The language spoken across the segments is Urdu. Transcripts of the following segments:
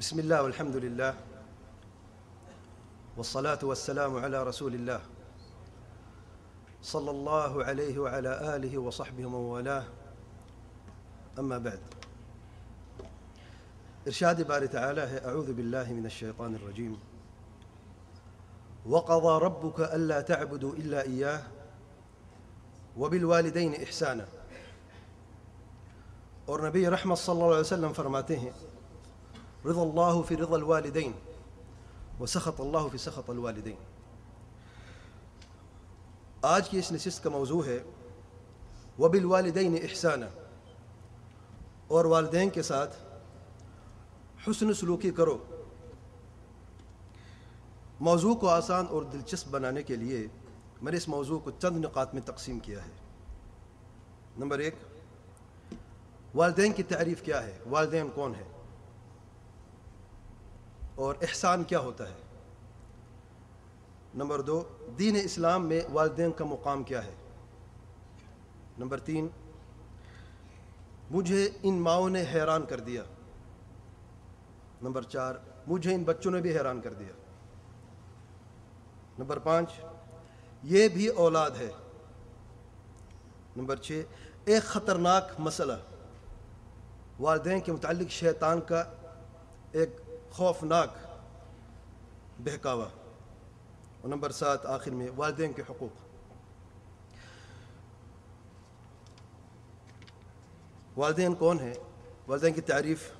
بسم الله والحمد لله والصلاة والسلام على رسول الله صلى الله عليه وعلى آله وصحبه ومن والاه. أما بعد، إرشاد باري تعالى: أعوذ بالله من الشيطان الرجيم. وقضى ربك ألا تعبدوا إلا إياه وبالوالدين إحسانا. اور نبی رحمت صلی اللہ علیہ وسلم فرماتے ہیں: رضا اللہ فی رضا الوالدین وسخط اللہ فی سخط الوالدین. آج کی اس نشست کا موضوع ہے وبالوالدین احسانا، اور والدین کے ساتھ حسن سلوکی کرو. موضوع کو آسان اور دلچسپ بنانے کے لیے میں نے اس موضوع کو چند نقاط میں تقسیم کیا ہے. نمبر 1، والدین کی تعریف کیا ہے، والدین کون ہے اور احسان کیا ہوتا ہے. نمبر 2، دین اسلام میں والدین کا مقام کیا ہے. نمبر 3، مجھے ان ماؤں نے حیران کر دیا. نمبر 4، مجھے ان بچوں نے بھی حیران کر دیا. نمبر 5، یہ بھی اولاد ہے. نمبر 6، ایک خطرناک مسئلہ، والدین کے متعلق شیطان کا ایک خوفناک بہکاوا. اور نمبر 7 آخر میں والدین کے حقوق. والدین کون ہیں، والدین کی تعریف.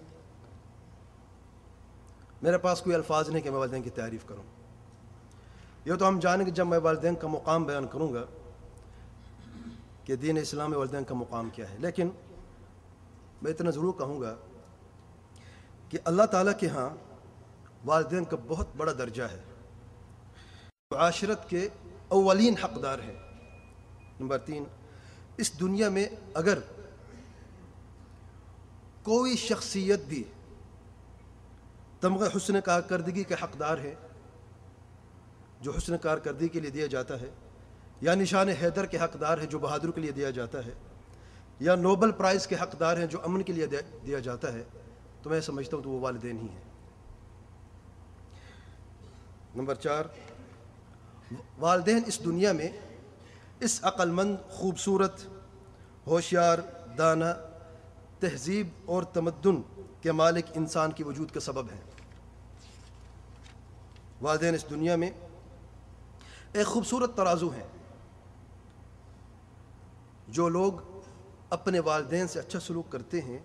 میرے پاس کوئی الفاظ نہیں کہ میں والدین کی تعریف کروں. یہ تو ہم جانیں کہ جب میں والدین کا مقام بیان کروں گا کہ دین اسلام میں والدین کا مقام کیا ہے. لیکن میں اتنا ضرور کہوں گا کہ اللہ تعالیٰ کے ہاں والدین کا بہت بڑا درجہ ہے، معاشرت کے اولین حقدار ہیں. نمبر 3، اس دنیا میں اگر کوئی شخصیت بھی تمغہ حسن کارکردگی کے حقدار ہے، جو حسن کارکردگی کے لیے دیا جاتا ہے، یا نشان حیدر کے حقدار ہے جو بہادر کے لیے دیا جاتا ہے، یا نوبل پرائز کے حقدار ہیں جو امن کے لیے دیا جاتا ہے، تو میں سمجھتا ہوں تو وہ والدین ہی ہیں. نمبر 4، والدین اس دنیا میں اس عقل مند، خوبصورت، ہوشیار، دانا، تہذیب اور تمدن کے مالک انسان کے وجود کا سبب ہیں. والدین اس دنیا میں ایک خوبصورت ترازو ہیں. جو لوگ اپنے والدین سے اچھا سلوک کرتے ہیں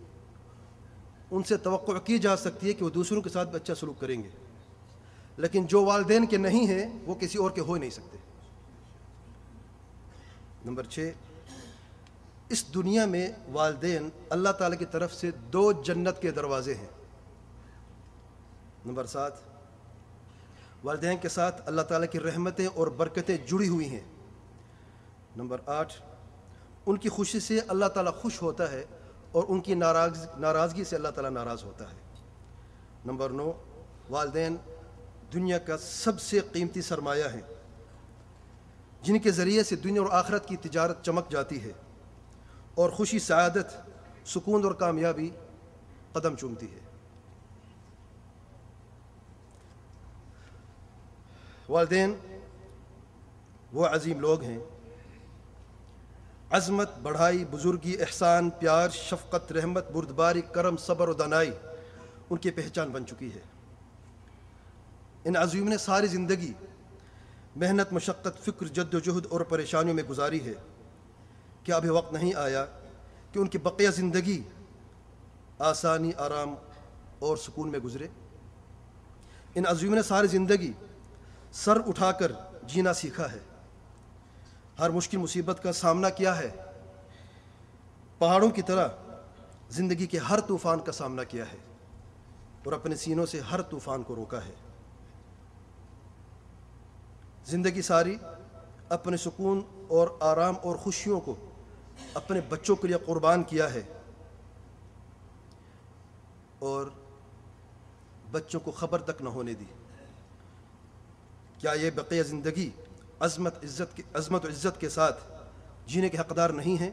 ان سے توقع کی جا سکتی ہے کہ وہ دوسروں کے ساتھ بھی اچھا سلوک کریں گے، لیکن جو والدین کے نہیں ہیں وہ کسی اور کے ہو نہیں سکتے. نمبر 6، اس دنیا میں والدین اللہ تعالیٰ کی طرف سے 2 جنت کے دروازے ہیں. نمبر 7، والدین کے ساتھ اللہ تعالیٰ کی رحمتیں اور برکتیں جڑی ہوئی ہیں. نمبر 8، ان کی خوشی سے اللہ تعالیٰ خوش ہوتا ہے اور ان کی ناراضگی سے اللہ تعالیٰ ناراض ہوتا ہے. نمبر 9، والدین دنیا کا سب سے قیمتی سرمایہ ہیں، جن کے ذریعے سے دنیا اور آخرت کی تجارت چمک جاتی ہے اور خوشی، سعادت، سکون اور کامیابی قدم چومتی ہے. والدین وہ عظیم لوگ ہیں، عظمت، بڑھائی، بزرگی، احسان، پیار، شفقت، رحمت، بردباری، کرم، صبر و دانائی ان کی پہچان بن چکی ہے. ان عظیموں نے ساری زندگی محنت، مشقت، فکر، جد و جہد اور پریشانیوں میں گزاری ہے. کیا ابھی وقت نہیں آیا کہ ان کی بقیہ زندگی آسانی، آرام اور سکون میں گزرے؟ ان عظیموں نے ساری زندگی سر اٹھا کر جینا سیکھا ہے، ہر مشکل مصیبت کا سامنا کیا ہے، پہاڑوں کی طرح زندگی کے ہر طوفان کا سامنا کیا ہے اور اپنے سینوں سے ہر طوفان کو روکا ہے. زندگی ساری اپنے سکون اور آرام اور خوشیوں کو اپنے بچوں کے لیے قربان کیا ہے اور بچوں کو خبر تک نہ ہونے دی. کیا یہ بقیہ زندگی عظمت و عزت کے ساتھ جینے کے حقدار نہیں ہیں؟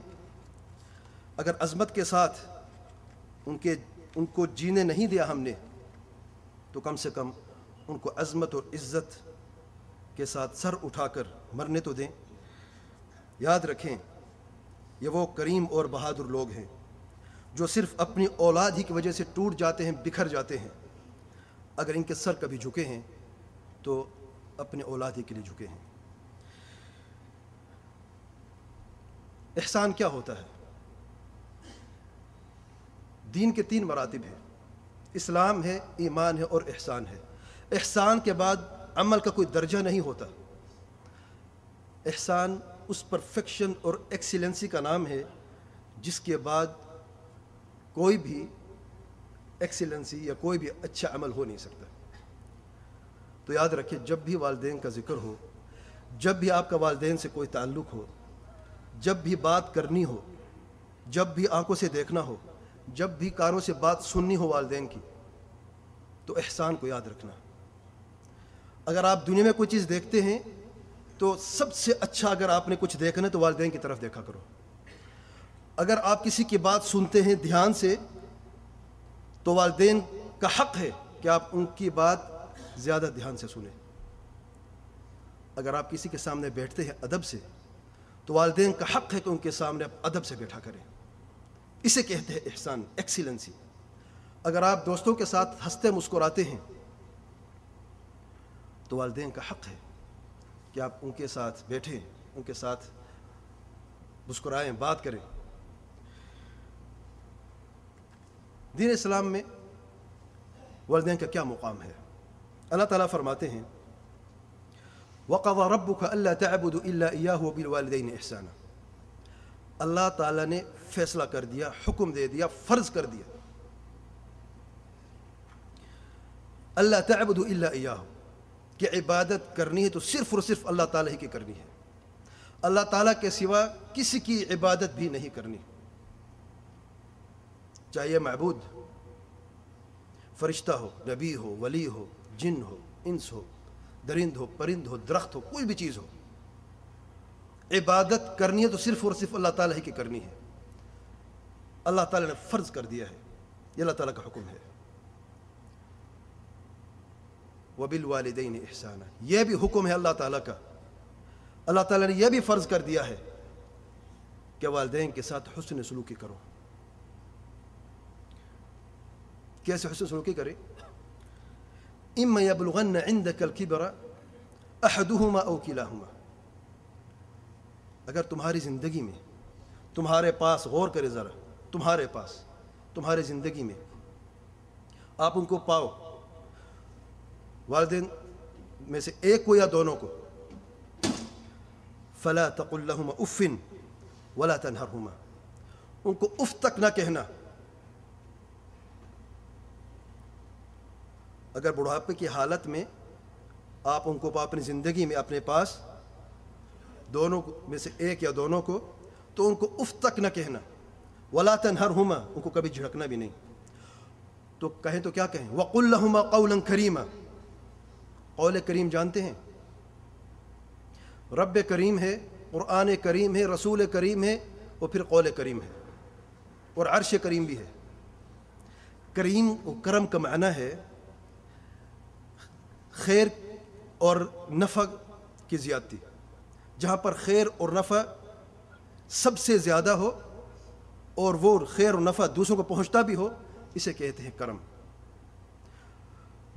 اگر عظمت کے ساتھ ان کو جینے نہیں دیا ہم نے تو کم سے کم ان کو عظمت اور عزت کے ساتھ سر اٹھا کر مرنے تو دیں۔ یاد رکھیں یہ وہ کریم اور بہادر لوگ ہیں جو صرف اپنی اولاد ہی کی وجہ سے ٹوٹ جاتے ہیں، بکھر جاتے ہیں۔ اگر ان کے سر کبھی جھکے ہیں تو اپنے اولاد ہی کے لیے جھکے ہیں۔ احسان کیا ہوتا ہے؟ دین کے 3 مراتب ہیں، اسلام ہے، ایمان ہے اور احسان ہے۔ احسان کے بعد عمل کا کوئی درجہ نہیں ہوتا۔ احسان اس پرفیکشن اور ایکسیلنسی کا نام ہے جس کے بعد کوئی بھی ایکسیلنسی یا کوئی بھی اچھا عمل ہو نہیں سکتا۔ تو یاد رکھیں جب بھی والدین کا ذکر ہو، جب بھی آپ کا والدین سے کوئی تعلق ہو، جب بھی بات کرنی ہو، جب بھی آنکھوں سے دیکھنا ہو، جب بھی کانوں سے بات سننی ہو والدین کی، تو احسان کو یاد رکھنا۔ اگر آپ دنیا میں کوئی چیز دیکھتے ہیں تو سب سے اچھا اگر آپ نے کچھ دیکھنا ہے تو والدین کی طرف دیکھا کرو۔ اگر آپ کسی کی بات سنتے ہیں دھیان سے تو والدین کا حق ہے کہ آپ ان کی بات زیادہ دھیان سے سنیں۔ اگر آپ کسی کے سامنے بیٹھتے ہیں ادب سے تو والدین کا حق ہے کہ ان کے سامنے آپ ادب سے بیٹھا کریں۔ اسے کہتے ہیں احسان، ایکسیلنسی۔ اگر آپ دوستوں کے ساتھ ہنستے مسکراتے ہیں تو والدین کا حق ہے کہ آپ ان کے ساتھ بیٹھیں، ان کے ساتھ مسکرائیں، بات کریں۔ دین اسلام میں والدین کا کیا مقام ہے؟ اللہ تعالیٰ فرماتے ہیں وَقَضَى رَبُّكَ أَلَّا تَعْبُدُوا إِلَّا إِيَّاهُ وَبِالْوَالِدَيْنِ إِحْسَانًا۔ اللہ تعالیٰ نے فیصلہ کر دیا، حکم دے دیا، فرض کر دیا، اللہ تعبدوا الا ایاہ، کہ عبادت کرنی ہے تو صرف اور صرف اللہ تعالیٰ ہی کی کرنی ہے، اللہ تعالیٰ کے سوا کسی کی عبادت بھی نہیں کرنی، چاہے معبود فرشتہ ہو، نبی ہو، ولی ہو، جن ہو، انس ہو، درند ہو، پرند ہو، درخت ہو، کوئی بھی چیز ہو، عبادت کرنی ہے تو صرف اور صرف اللہ تعالیٰ ہی کی کرنی ہے۔ اللہ تعالیٰ نے فرض کر دیا ہے، یہ اللہ تعالیٰ کا حکم ہے۔ وَبِالْوَالِدَيْنِ إِحْسَانًا، یہ بھی حکم ہے اللہ تعالیٰ کا۔ اللہ تعالیٰ نے یہ بھی فرض کر دیا ہے کہ والدین کے ساتھ حسن سلوکی کرو۔ کیسے حسن سلوکی کریں؟ اِمَّا يَبْلُغَنَّ عِنْدَكَ الْكِبْرَ أَحَدُهُمَا أَوْ كِلَاهُمَا، اگر تمہاری زندگی میں، تمہارے پاس، غور کرے ذرا، تمہارے پاس، تمہاری زندگی میں آپ ان کو پاؤ، والدین میں سے ایک کو یا دونوں کو، فَلَا تَقُلْ لَهُمَا أُفٍّ وَلَا تَنْهَرْهُمَا، ان کو اف تک نہ کہنا۔ اگر بڑھاپے کی حالت میں آپ ان کو اپنی زندگی میں اپنے پاس دونوں میں سے ایک یا دونوں کو، تو ان کو اف تک نہ کہنا، وَلَا تَنْهَرْهُمَا، ان کو کبھی جھڑکنا بھی نہیں۔ تو کہیں تو کیا کہیں؟ وَقُلْ لَهُمَا قَوْلًا كَرِيمًا، قول کریم جانتے ہیں؟ رب کریم ہے، قرآن کریم ہے، رسول کریم ہے، اور پھر قول کریم ہے، اور عرش کریم بھی ہے۔ کریم و کرم کا معنی ہے خیر اور نفع کی زیادتی، جہاں پر خیر اور نفع سب سے زیادہ ہو اور وہ خیر اور نفع دوسروں کو پہنچتا بھی ہو، اسے کہتے ہیں کرم۔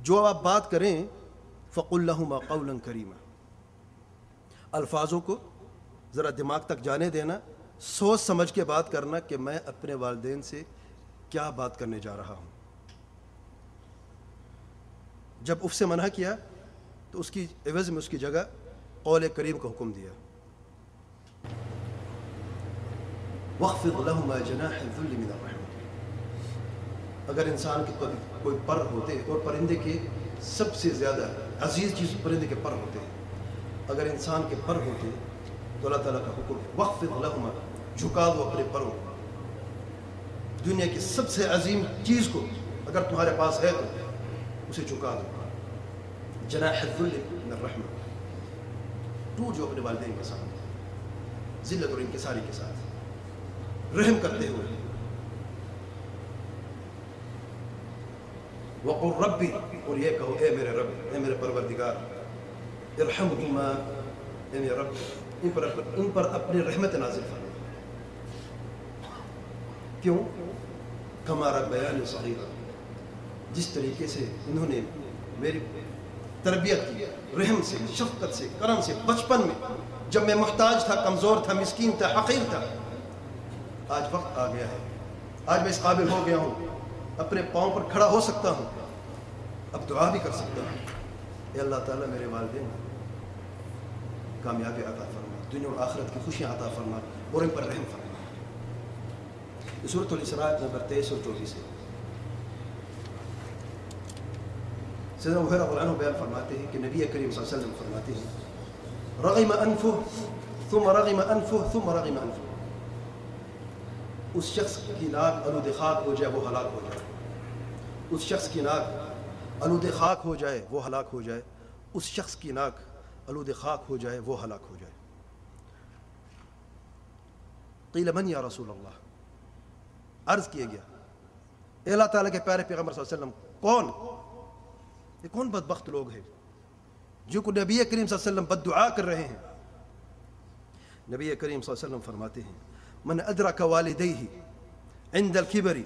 جو آپ بات کریں فَقُلْ لَهُمَا قَوْلًا كَرِيمًا، الفاظوں کو ذرا دماغ تک جانے دینا، سوچ سمجھ کے بات کرنا کہ میں اپنے والدین سے کیا بات کرنے جا رہا ہوں۔ جب اف سے منع کیا تو اس کی عوض میں اس کی جگہ قول کریم کا حکم دیا۔ وَاخْفِضْ لَهُمَا جَنَاحَ الذُّلِّ مِنَ الرَّحْمَةِ، اگر انسان کے کوئی پر ہوتے، اور پرندے کے سب سے زیادہ عزیز چیز پرندے کے پر ہوتے ہیں، اگر انسان کے پر ہوتے تو اللہ تعالیٰ کا حکم ہے وَاخْفِضْ لَهُمَا، جھکا دو اپنے پروں۔ دنیا کی سب سے عظیم چیز کو اگر تمہارے پاس ہے تو اسے جھکا دو۔ جناح الذل من الرحمہ، ٹوٹ جو اپنے والدین کے ساتھ، ذلت اور انکساری کے ساتھ، رحم کرتے ہوئے۔ وَقُلْ رَبِّ اور یہ کہو اے میرے رب، اے میرے پروردگار، ارحمہما، اے میرے رب ان پر اپنی رحمت نازل فرما۔ کیوں؟ کما ربیانی صغیرا، جس طریقے سے انہوں نے میری تربیت کی، رحم سے، شفقت سے، کرم سے، بچپن میں جب میں محتاج تھا، کمزور تھا، مسکین تھا، حقیر تھا۔ آج وقت آ گیا ہے، آج میں اس قابل ہو گیا ہوں، اپنے پاؤں پر کھڑا ہو سکتا ہوں، اب دعا بھی کر سکتا ہوں۔ اے اللہ تعالیٰ میرے والدین کامیابی عطا فرما، دنیا اور آخرت کی خوشیاں عطا فرما، اور ان پر رحم فرما۔ یہ سورۃ الاسراء نمبر 23 اور 24 ہے۔ سیدنا ابو ہریرہ رضی اللہ عنہ بیان فرماتے ہیں کہ نبی کریم صلی اللہ علیہ وسلم فرماتے ہیں رغم انفہ ثم رغم انفہ ثم رغم انفہ، اس شخص کی ناک آلود خاک ہو جائے وہ ہلاک ہو جائے، اس شخص کی ناک آلود خاک ہو جائے وہ ہلاک ہو جائے، اس شخص کی ناک آلود خاک ہو جائے وہ ہلاک ہو جائے۔ قیل من یا رسول اللہ، عرض کیا گیا اے اللہ تعالیٰ کے پیارے پیغمبر صلی اللہ علیہ وسلم، کون یہ کون بدبخت لوگ ہیں جو کو نبی کریم صلی اللہ علیہ وسلم بد دعا کر رہے ہیں؟ نبی کریم صلی اللہ علیہ وسلم فرماتے ہیں من ادرک والدیہ عند الکبر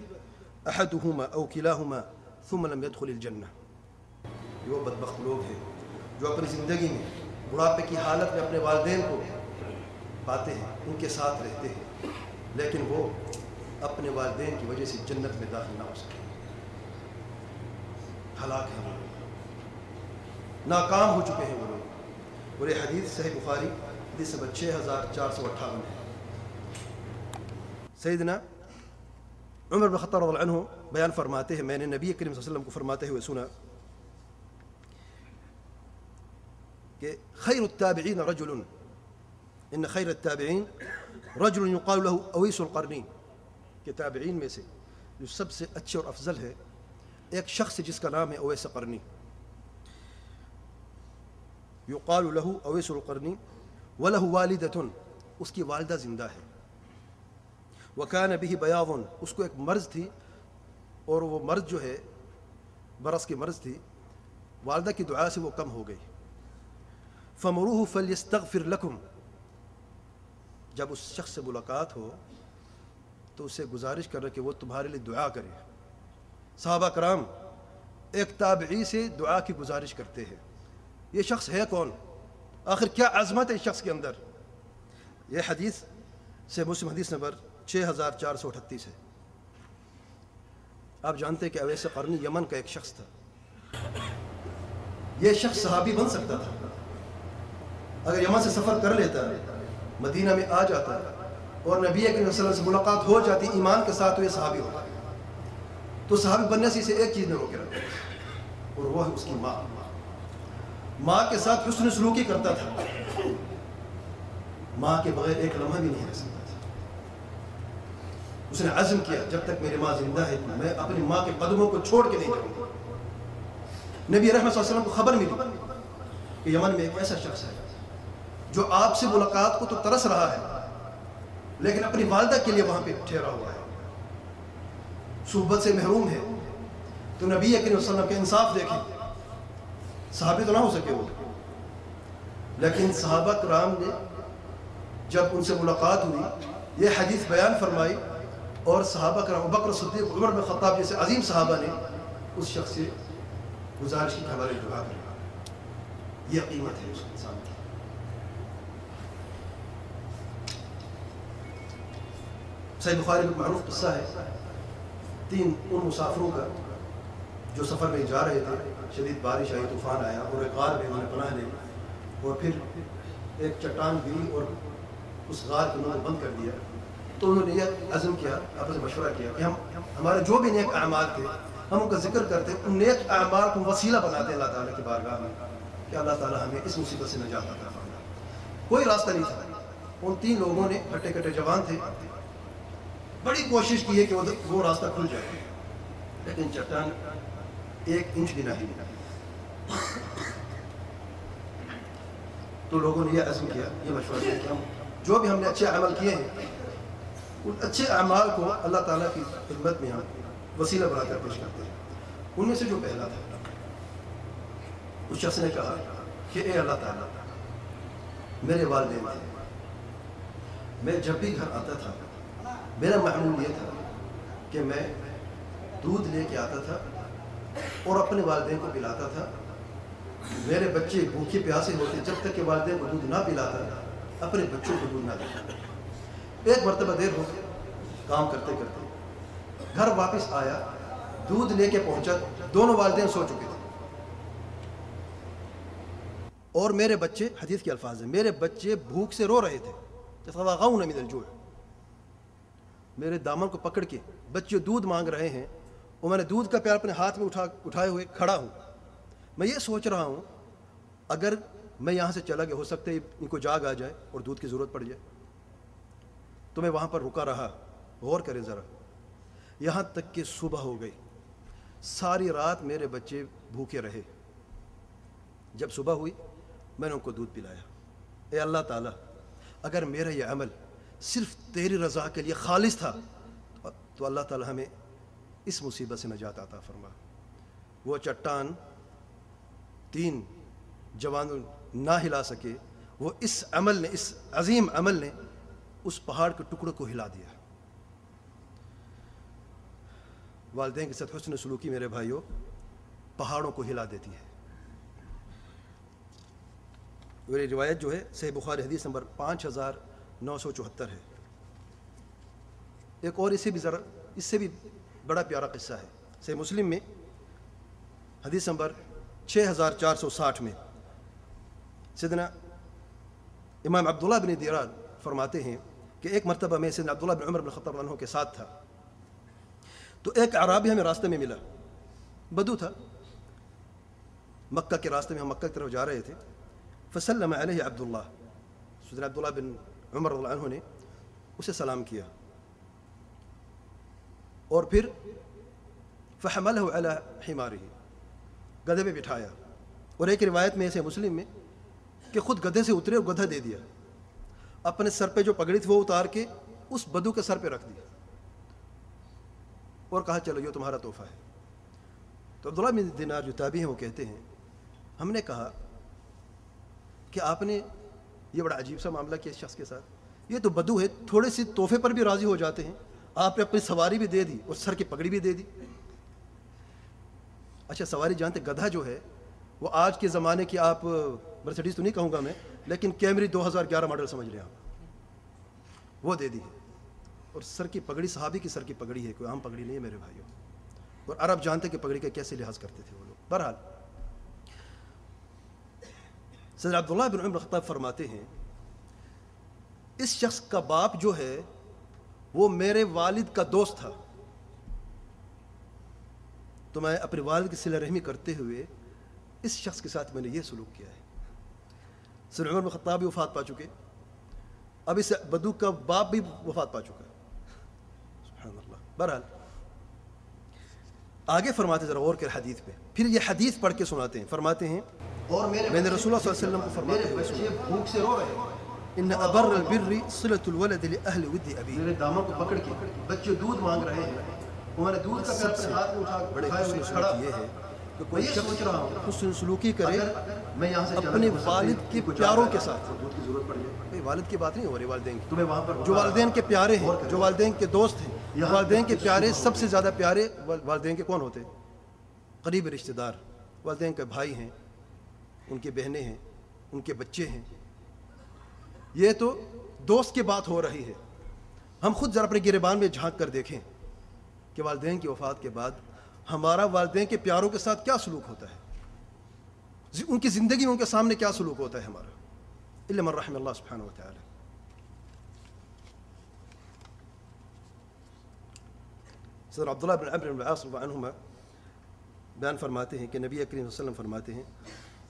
احدہما او کلاہما ثم لم يدخل الجنہ، یہ وہ بدبخت لوگ ہیں جو اپنی زندگی میں بڑھاپے کی حالت میں اپنے والدین کو پاتے ہیں، ان کے ساتھ رہتے ہیں، لیکن وہ اپنے والدین کی وجہ سے جنت میں داخل نہ ہو سکے، ہلاک ہیں وہ لوگ، ناکام ہو چکے ہیں وہ لوگ۔ اور یہ حدیث صحیح بخاری حدیث نمبر 6458 ہے۔ سیدنا عمر بن خطاب رضی اللہ عنہ بیان فرماتے ہیں میں نے نبی کریم صلی اللہ علیہ وسلم کو فرماتے ہوئے سنا کہ خیر التابعین رجل، ان خیر التابعین رجل یقال له اویس القرنی، کہ تابعین میں سے جو سب سے اچھے اور افضل ہے ایک شخص جس کا نام ہے اویس قرنی، یقال له اویس القرنی وله والدۃ، اس کی والدہ زندہ ہے، وکان به بیاض، اس کو ایک مرض تھی اور وہ مرض جو ہے برس کی مرض تھی، والدہ کی دعا سے وہ کم ہو گئی، فمروه فلیستغفر لکم، جب اس شخص سے ملاقات ہو تو اسے گزارش کرنا کہ وہ تمہارے لیے دعا کرے۔ صحابہ کرام ایک تابعی سے دعا کی گزارش کرتے ہیں، یہ شخص ہے کون؟ آخر کیا عظمت ہے اس شخص کے اندر؟ یہ حدیث سے مسلم حدیث نمبر 6438 ہے۔ آپ جانتے ہیں کہ اویس قرنی یمن کا ایک شخص تھا، یہ شخص صحابی بن سکتا تھا اگر یمن سے سفر کر لیتا، مدینہ میں آ جاتا اور نبی کریم صلی اللہ علیہ وسلم سے ملاقات ہو جاتی ایمان کے ساتھ، تو یہ صحابی ہوتا، تو صحابی بننے سے اسے ایک چیز نے روکے رکھا، اور وہ ہے اس کی ماں کے ساتھ حسن سلوکی کرتا تھا، ماں کے بغیر ایک لمحہ بھی نہیں رہ سکتا تھا۔ اس نے عزم کیا جب تک میری ماں زندہ ہے میں اپنی ماں کے قدموں کو چھوڑ کے نہیں جاؤں گا۔ نبی رحمت صلی اللہ علیہ وسلم کو خبر ملی کہ یمن میں ایک ایسا شخص ہے جو آپ سے ملاقات کو تو ترس رہا ہے لیکن اپنی والدہ کے لیے وہاں پہ ٹھہرا ہوا ہے، صحبت سے محروم ہے۔ تو نبی کریم صلی اللہ علیہ وسلم کے انصاف دیکھیں، صحابی تو نہ ہو سکے وہ، لیکن صحابہ کرام نے جب ان سے ملاقات ہوئی یہ حدیث بیان فرمائی، اور صحابہ کرام ابوبکر صدیق، عمر بن خطاب جیسے عظیم صحابہ نے اس شخص سے گزارش کی کہ ہماری دعا کریں، یہ قیمت ہے اس انسان کی۔ صحیح بخاری میں معروف قصہ ہے، 3 ان مسافروں کا جو سفر میں جا رہے تھے، شدید بارش آئی، طوفان آیا اور ایک غار میں انہوں نے پناہ لی، اور پھر ایک چٹان گری اور اس غار کو انہوں نے بند کر دیا۔ تو انہوں نے یہ عزم کیا، آپس میں مشورہ کیا کہ ہمارے جو بھی نیک اعمال تھے ہم ان کا ذکر کرتے، ان نیک اعمال کو وسیلہ بناتے اللہ تعالیٰ کی بارگاہ میں کہ اللہ تعالیٰ ہمیں اس مصیبت سے نجات عطا فرمائے۔ کوئی راستہ نہیں تھا، ان 3 لوگوں نے ہٹے کٹے جوان تھے، بڑی کوشش کی ہے کہ وہ راستہ کھل جائے، لیکن چٹان 1 انچ بھی نہیں ملا۔ تو لوگوں نے یہ عزم کیا، یہ مشورہ کیا کہ ہم جو بھی ہم نے اچھے عمل کیے ہیں ان اچھے اعمال کو اللہ تعالیٰ کی خدمت میں ہم وسیلہ بنا کر پیش کرتے ہیں۔ ان میں سے جو پہلا تھا اس شخص نے کہا کہ اے اللہ تعالیٰ، میرے والدین تھے، میں جب بھی گھر آتا تھا میرا معمول یہ تھا کہ میں دودھ لے کے آتا تھا اور اپنے والدین کو پلاتا تھا. میرے بچے بھوکے پیاسے ہوتے جب تک کہ والدین کو دودھ نہ پلاتا اپنے بچوں کو دودھ نہ دیتا. ایک مرتبہ دیر ہو گئی کام کرتے کرتے، گھر واپس آیا، دودھ لے کے پہنچا، دونوں والدین سو چکے تھے اور میرے بچے، حدیث کے الفاظ ہیں، میرے بچے بھوک سے رو رہے تھے. یتضاغون من الجوع، میرے دامن کو پکڑ کے بچے دودھ مانگ رہے ہیں اور میں نے دودھ کا پیالہ اپنے ہاتھ میں اٹھائے ہوئے کھڑا ہوں. میں یہ سوچ رہا ہوں اگر میں یہاں سے چلا گیا، ہو سکتا ہے ان کو جاگ آ جائے اور دودھ کی ضرورت پڑ جائے. تو میں وہاں پر رکا رہا. غور کریں ذرا، یہاں تک کہ صبح ہو گئی. ساری رات میرے بچے بھوکے رہے. جب صبح ہوئی میں نے ان کو دودھ پلایا. اے اللہ تعالیٰ، اگر میرا یہ عمل صرف تیری رضا کے لیے خالص تھا تو اللہ تعالیٰ ہمیں اس مصیبت سے نجات عطا فرما. وہ چٹان 3 جوانوں نہ ہلا سکے، وہ اس عمل نے، اس عظیم عمل نے اس پہاڑ کے ٹکڑے کو ہلا دیا. والدین کے ساتھ حسن سلوکی میرے بھائیوں پہاڑوں کو ہلا دیتی ہے. یہ روایت جو ہے صحیح بخاری حدیث نمبر 5974 ہے. ایک اور اس سے بھی بڑا پیارا قصہ ہے. صحیح مسلم میں حدیث نمبر 6460 میں سیدنا امام عبداللہ بن دیران فرماتے ہیں کہ ایک مرتبہ میں سیدنا عبداللہ بن عمر بن خطاب عنہ کے ساتھ تھا، تو ایک اعرابی ہمیں راستے میں ملا. بدو تھا، مکہ کے راستے میں ہم مکہ کی طرف جا رہے تھے. فسلم علیہ عبداللہ، سیدنا عبداللہ بن عمر رضی اللہ عنہ نے اسے سلام کیا اور پھر فحملہ علی حمارہ، گدھے پہ بٹھایا. اور ایک روایت میں ایسے مسلم میں کہ خود گدھے سے اترے اور گدھا دے دیا. اپنے سر پہ جو پگڑی تھی وہ اتار کے اس بدو کے سر پہ رکھ دیا اور کہا چلو یہ تمہارا تحفہ ہے. تو عبداللہ بن دینار جو تابعی ہیں وہ کہتے ہیں ہم نے کہا کہ آپ نے یہ بڑا عجیب سا معاملہ کیا اس شخص کے ساتھ. یہ تو بدو ہے، تھوڑے سی تحفے پر بھی راضی ہو جاتے ہیں. آپ نے اپنی سواری بھی دے دی اور سر کی پگڑی بھی دے دی. اچھا سواری جانتے، گدھا جو ہے وہ آج کے زمانے کی، آپ مرسیڈیز تو نہیں کہوں گا میں، لیکن کیمری 2011 ماڈل سمجھ لیں آپ، وہ دے دی ہے. اور سر کی پگڑی صحابی کی سر کی پگڑی ہے، کوئی عام پگڑی نہیں ہے میرے بھائیوں. اور عرب جانتے کہ پگڑی کا کیسے لحاظ کرتے تھے وہ لوگ. بہرحال سیدنا عبداللہ بن عمر خطاب فرماتے ہیں اس شخص کا باپ جو ہے وہ میرے والد کا دوست تھا، تو میں اپنے والد کی صلہ رحمی کرتے ہوئے اس شخص کے ساتھ میں نے یہ سلوک کیا ہے. سیدنا عمر بن خطاب بھی وفات پا چکے، اب اس بدو کا باپ بھی وفات پا چکا ہے. سبحان اللہ. بہرحال آگے فرماتے ذرا غور کر حدیث پہ، پھر یہ حدیث پڑھ کے سناتے ہیں. فرماتے ہیں اور میں نے رسول اللہ صلی اللہ علیہ وسلم کو فرماتے ہوئے سنا، بھوک سے رو رہے ہیں، ان ابر البر صلۃ الولد لاہل ود ابی. میرے دامن کو پکڑ کے بچے دودھ مانگ رہے ہیں، ہمارے دودھ کا پیالہ اپنے ہاتھ میں اٹھا بڑے حسن سلوک یہ ہے کہ کوئی شخص حسن سلوکی کرے اپنے والد کے پیاروں کے ساتھ. دودھ کی ضرورت پڑ جائے، والد کی بات نہیں ہو رہی، والدین کی. تمہیں وہاں پر جو والدین کے پیارے ہیں، جو والدین کے دوست ہیں، والدین کے پیارے سب سے زیادہ پیارے والدین کے کون ہوتے ہیں؟ قریب رشتہ دار. والدین کے بھائی ہیں، ان کی بہنیں ہیں، ان کے بچے ہیں. یہ تو دوست کی بات ہو رہی ہے. ہم خود ذرا اپنے گریبان میں جھانک کر دیکھیں کہ والدین کی وفات کے بعد ہمارا والدین کے پیاروں کے ساتھ کیا سلوک ہوتا ہے، ان کی زندگی میں ان کے سامنے کیا سلوک ہوتا ہے ہمارا. الا من رحم اللہ سبحانہ وتعالی. سر عبداللہ بن عمرو بن العاص رضی اللہ عنہما بیان فرماتے ہیں کہ نبی کریم صلی اللہ علیہ وسلم فرماتے ہیں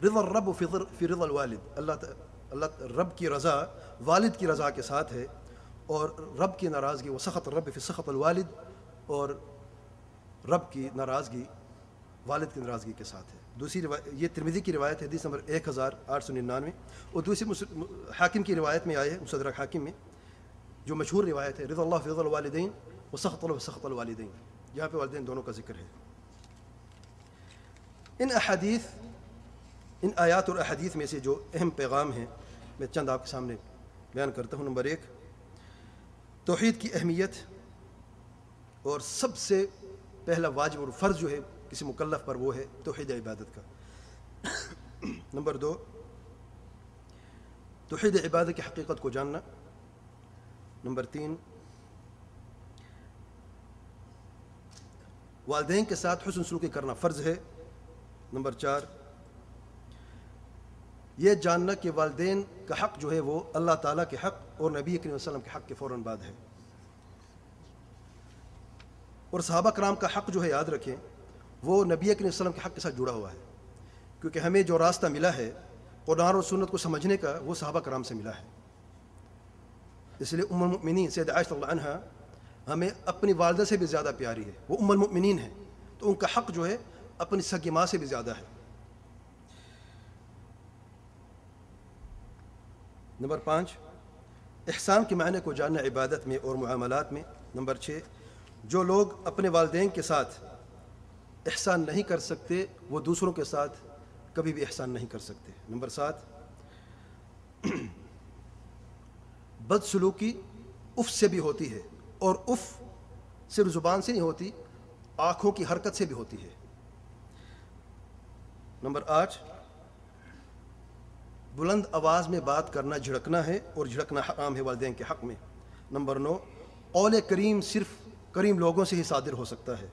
رضا الرب فی رضا الوالد، اللہ رب کی رضا والد کی رضا کے ساتھ ہے، اور رب کی ناراضگی وہ سخط الرب فی سخط الوالد، اور رب کی ناراضگی والد کی ناراضگی کے ساتھ ہے. دوسری یہ ترمذی کی روایت ہے حدیث نمبر 1899، اور دوسری حاکم کی روایت میں آئے ہے مستدرک حاکم میں، جو مشہور روایت ہے رضا اللہ فی رضا الوالدین و سخط اللہ فی سخط الوالدین، جہاں پہ والدین دونوں کا ذکر ہے. ان احادیث ان آیات اور احادیث میں سے جو اہم پیغام ہیں میں چند آپ کے سامنے بیان کرتا ہوں۔ نمبر 1، توحید کی اہمیت اور سب سے پہلا واجب اور فرض جو ہے کسی مکلف پر وہ ہے توحید عبادت کا۔ نمبر 2، توحید عبادت کی حقیقت کو جاننا۔ نمبر 3، والدین کے ساتھ حسن سلوکی کرنا فرض ہے۔ نمبر 4، یہ جاننا کہ والدین کا حق جو ہے وہ اللہ تعالیٰ کے حق اور نبی کریم صلی اللہ علیہ وسلم کے حق کے فوراً بعد ہے۔ اور صحابہ کرام کا حق جو ہے یاد رکھیں وہ نبی کریم صلی اللہ علیہ وسلم کے حق کے ساتھ جڑا ہوا ہے، کیونکہ ہمیں جو راستہ ملا ہے قرآن اور سنت کو سمجھنے کا وہ صحابہ کرام سے ملا ہے۔ اس لیے ام المؤمنین سیدہ عائشہ رضی اللہ عنہا ہمیں اپنی والدہ سے بھی زیادہ پیاری ہے، وہ ام المؤمنین ہے، تو ان کا حق جو ہے اپنی سگی ماں سے بھی زیادہ ہے۔ نمبر 5، احسان کے معنی کو جاننا عبادت میں اور معاملات میں۔ نمبر 6، جو لوگ اپنے والدین کے ساتھ احسان نہیں کر سکتے وہ دوسروں کے ساتھ کبھی بھی احسان نہیں کر سکتے۔ نمبر 7، بدسلوکی اف سے بھی ہوتی ہے، اور اف صرف زبان سے نہیں ہوتی، آنکھوں کی حرکت سے بھی ہوتی ہے۔ نمبر 8، بلند آواز میں بات کرنا جھڑکنا ہے، اور جھڑکنا حرام ہے والدین کے حق میں۔ نمبر 9، قول کریم صرف کریم لوگوں سے ہی صادر ہو سکتا ہے،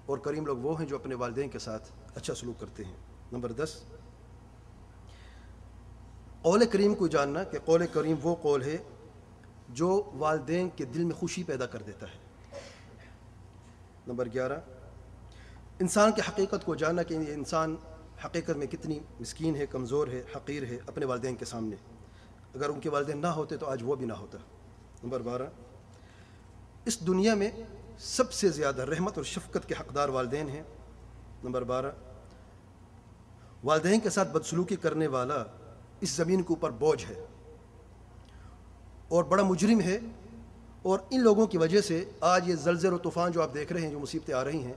اور کریم لوگ وہ ہیں جو اپنے والدین کے ساتھ اچھا سلوک کرتے ہیں۔ نمبر 10، قول کریم کو جاننا کہ قول کریم وہ قول ہے جو والدین کے دل میں خوشی پیدا کر دیتا ہے۔ نمبر 11، انسان کی حقیقت کو جاننا کہ یہ انسان حقیقت میں کتنی مسکین ہے، کمزور ہے، حقیر ہے اپنے والدین کے سامنے، اگر ان کے والدین نہ ہوتے تو آج وہ بھی نہ ہوتا۔ نمبر 12، اس دنیا میں سب سے زیادہ رحمت اور شفقت کے حقدار والدین ہیں۔ نمبر 12، والدین کے ساتھ بدسلوکی کرنے والا اس زمین کے اوپر بوجھ ہے اور بڑا مجرم ہے، اور ان لوگوں کی وجہ سے آج یہ زلزلے اور طوفان جو آپ دیکھ رہے ہیں، جو مصیبتیں آ رہی ہیں،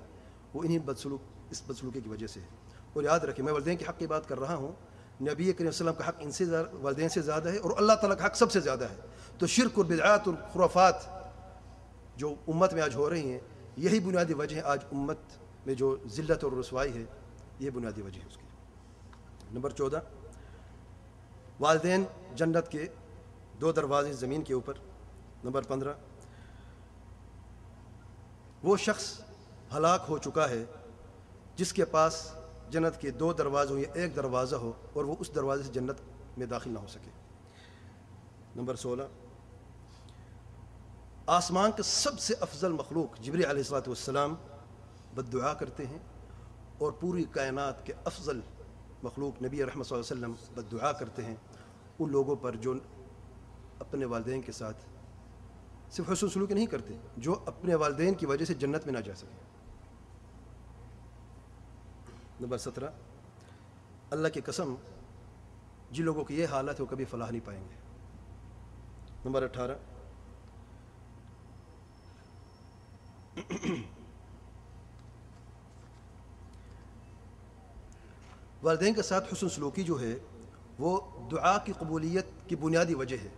وہ انہی اس بدسلوکی کی وجہ سے ہے۔ اور یاد رکھیں میں والدین کے حق کی بات کر رہا ہوں، نبی کریم صلی اللہ علیہ وسلم کا حق ان سے والدین سے زیادہ ہے، اور اللہ تعالیٰ کا حق سب سے زیادہ ہے۔ تو شرک اور بدعات اور خرافات جو امت میں آج ہو رہی ہیں، یہی بنیادی وجہ ہے آج امت میں جو ذلت اور رسوائی ہے، یہ بنیادی وجہ ہے اس کی۔ نمبر 14، والدین جنت کے 2 دروازے زمین کے اوپر۔ نمبر 15، وہ شخص ہلاک ہو چکا ہے جس کے پاس جنت کے 2 دروازوں یا 1 دروازہ ہو اور وہ اس دروازے سے جنت میں داخل نہ ہو سکے۔ نمبر 16، آسمان کے سب سے افضل مخلوق جبریل علیہ السلام بد دعا کرتے ہیں، اور پوری کائنات کے افضل مخلوق نبی رحمت صلی اللہ علیہ وسلم بد دعا کرتے ہیں ان لوگوں پر جو اپنے والدین کے ساتھ صرف حسن سلوک نہیں کرتے، جو اپنے والدین کی وجہ سے جنت میں نہ جا سکے۔ نمبر 17، اللہ کی قسم جن لوگوں کی یہ حالت ہے وہ کبھی فلاح نہیں پائیں گے۔ نمبر 18، والدین کے ساتھ حسن سلوکی جو ہے وہ دعا کی قبولیت کی بنیادی وجہ ہے،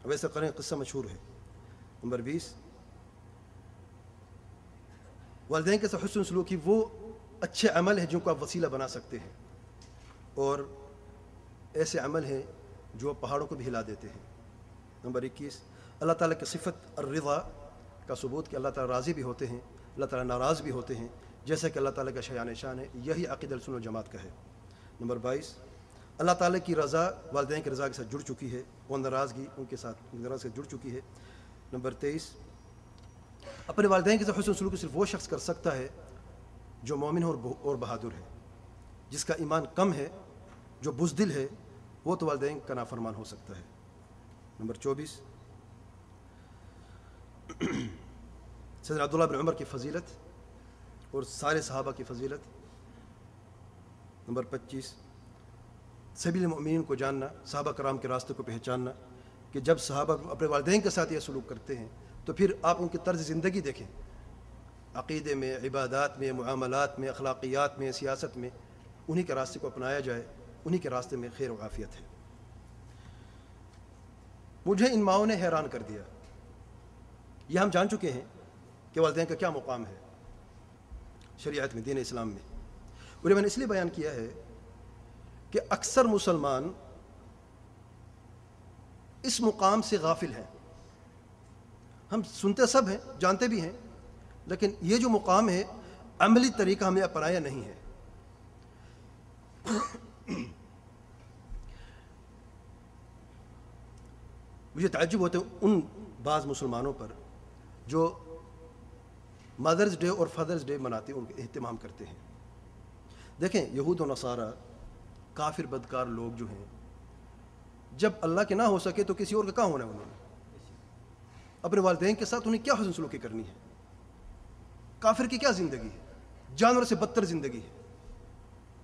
ویسے کریں قصہ مشہور ہے۔ نمبر 20، والدین کے ساتھ حسن سلوکی وہ اچھے عمل ہیں جن کو آپ وسیلہ بنا سکتے ہیں، اور ایسے عمل ہیں جو پہاڑوں کو بھی ہلا دیتے ہیں۔ نمبر 21، اللہ تعالیٰ کی صفت الرضا کا ثبوت کہ اللہ تعالیٰ راضی بھی ہوتے ہیں، اللہ تعالیٰ ناراض بھی ہوتے ہیں، جیسا کہ اللہ تعالیٰ کا شایان شان ہے، یہی عقیدہ اہل سنت والجماعت کا ہے۔ نمبر 22، اللہ تعالیٰ کی رضا والدین کی رضا کے ساتھ جڑ چکی ہے، وہ ناراضگی ان کے ساتھ ناراضگی سے جڑ چکی ہے۔ نمبر 23، اپنے والدین کے ساتھ حسن سلوک صرف وہ شخص کر سکتا ہے جو مومن اور بہادر ہے، جس کا ایمان کم ہے، جو بزدل ہے، وہ تو والدین کا نافرمان ہو سکتا ہے۔ نمبر 24، سیدنا عبداللہ بن عمر کی فضیلت اور سارے صحابہ کی فضیلت۔ نمبر 25، سبیل المؤمنین کو جاننا، صحابہ کرام کے راستے کو پہچاننا، کہ جب صحابہ اپنے والدین کے ساتھ یہ سلوک کرتے ہیں تو پھر آپ ان کی طرز زندگی دیکھیں، عقیدے میں، عبادات میں، معاملات میں، اخلاقیات میں، سیاست میں، انہی کے راستے کو اپنایا جائے، انہی کے راستے میں خیر و عافیت ہے۔ مجھے ان ماؤں نے حیران کر دیا۔ یہ ہم جان چکے ہیں کہ والدین کا کیا مقام ہے شریعت میں، دین اسلام میں، اور یہ میں نے اس لیے بیان کیا ہے کہ اکثر مسلمان اس مقام سے غافل ہیں۔ ہم سنتے سب ہیں، جانتے بھی ہیں، لیکن یہ جو مقام ہے عملی طریقہ ہم نے اپنایا نہیں ہے۔ مجھے تعجب ہوتا ہے ان بعض مسلمانوں پر جو مدرز ڈے اور فادرز ڈے مناتے ہیں، ان کے اہتمام کرتے ہیں۔ دیکھیں، یہود و نصارہ کافر بدکار لوگ جو ہیں، جب اللہ کے نہ ہو سکے تو کسی اور کا کہاں ہونا ہے؟ انہوں نے اپنے والدین کے ساتھ انہیں کیا حسن سلوکی کرنی ہے؟ کافر کی کیا زندگی ہے؟ جانور سے بدتر زندگی ہے،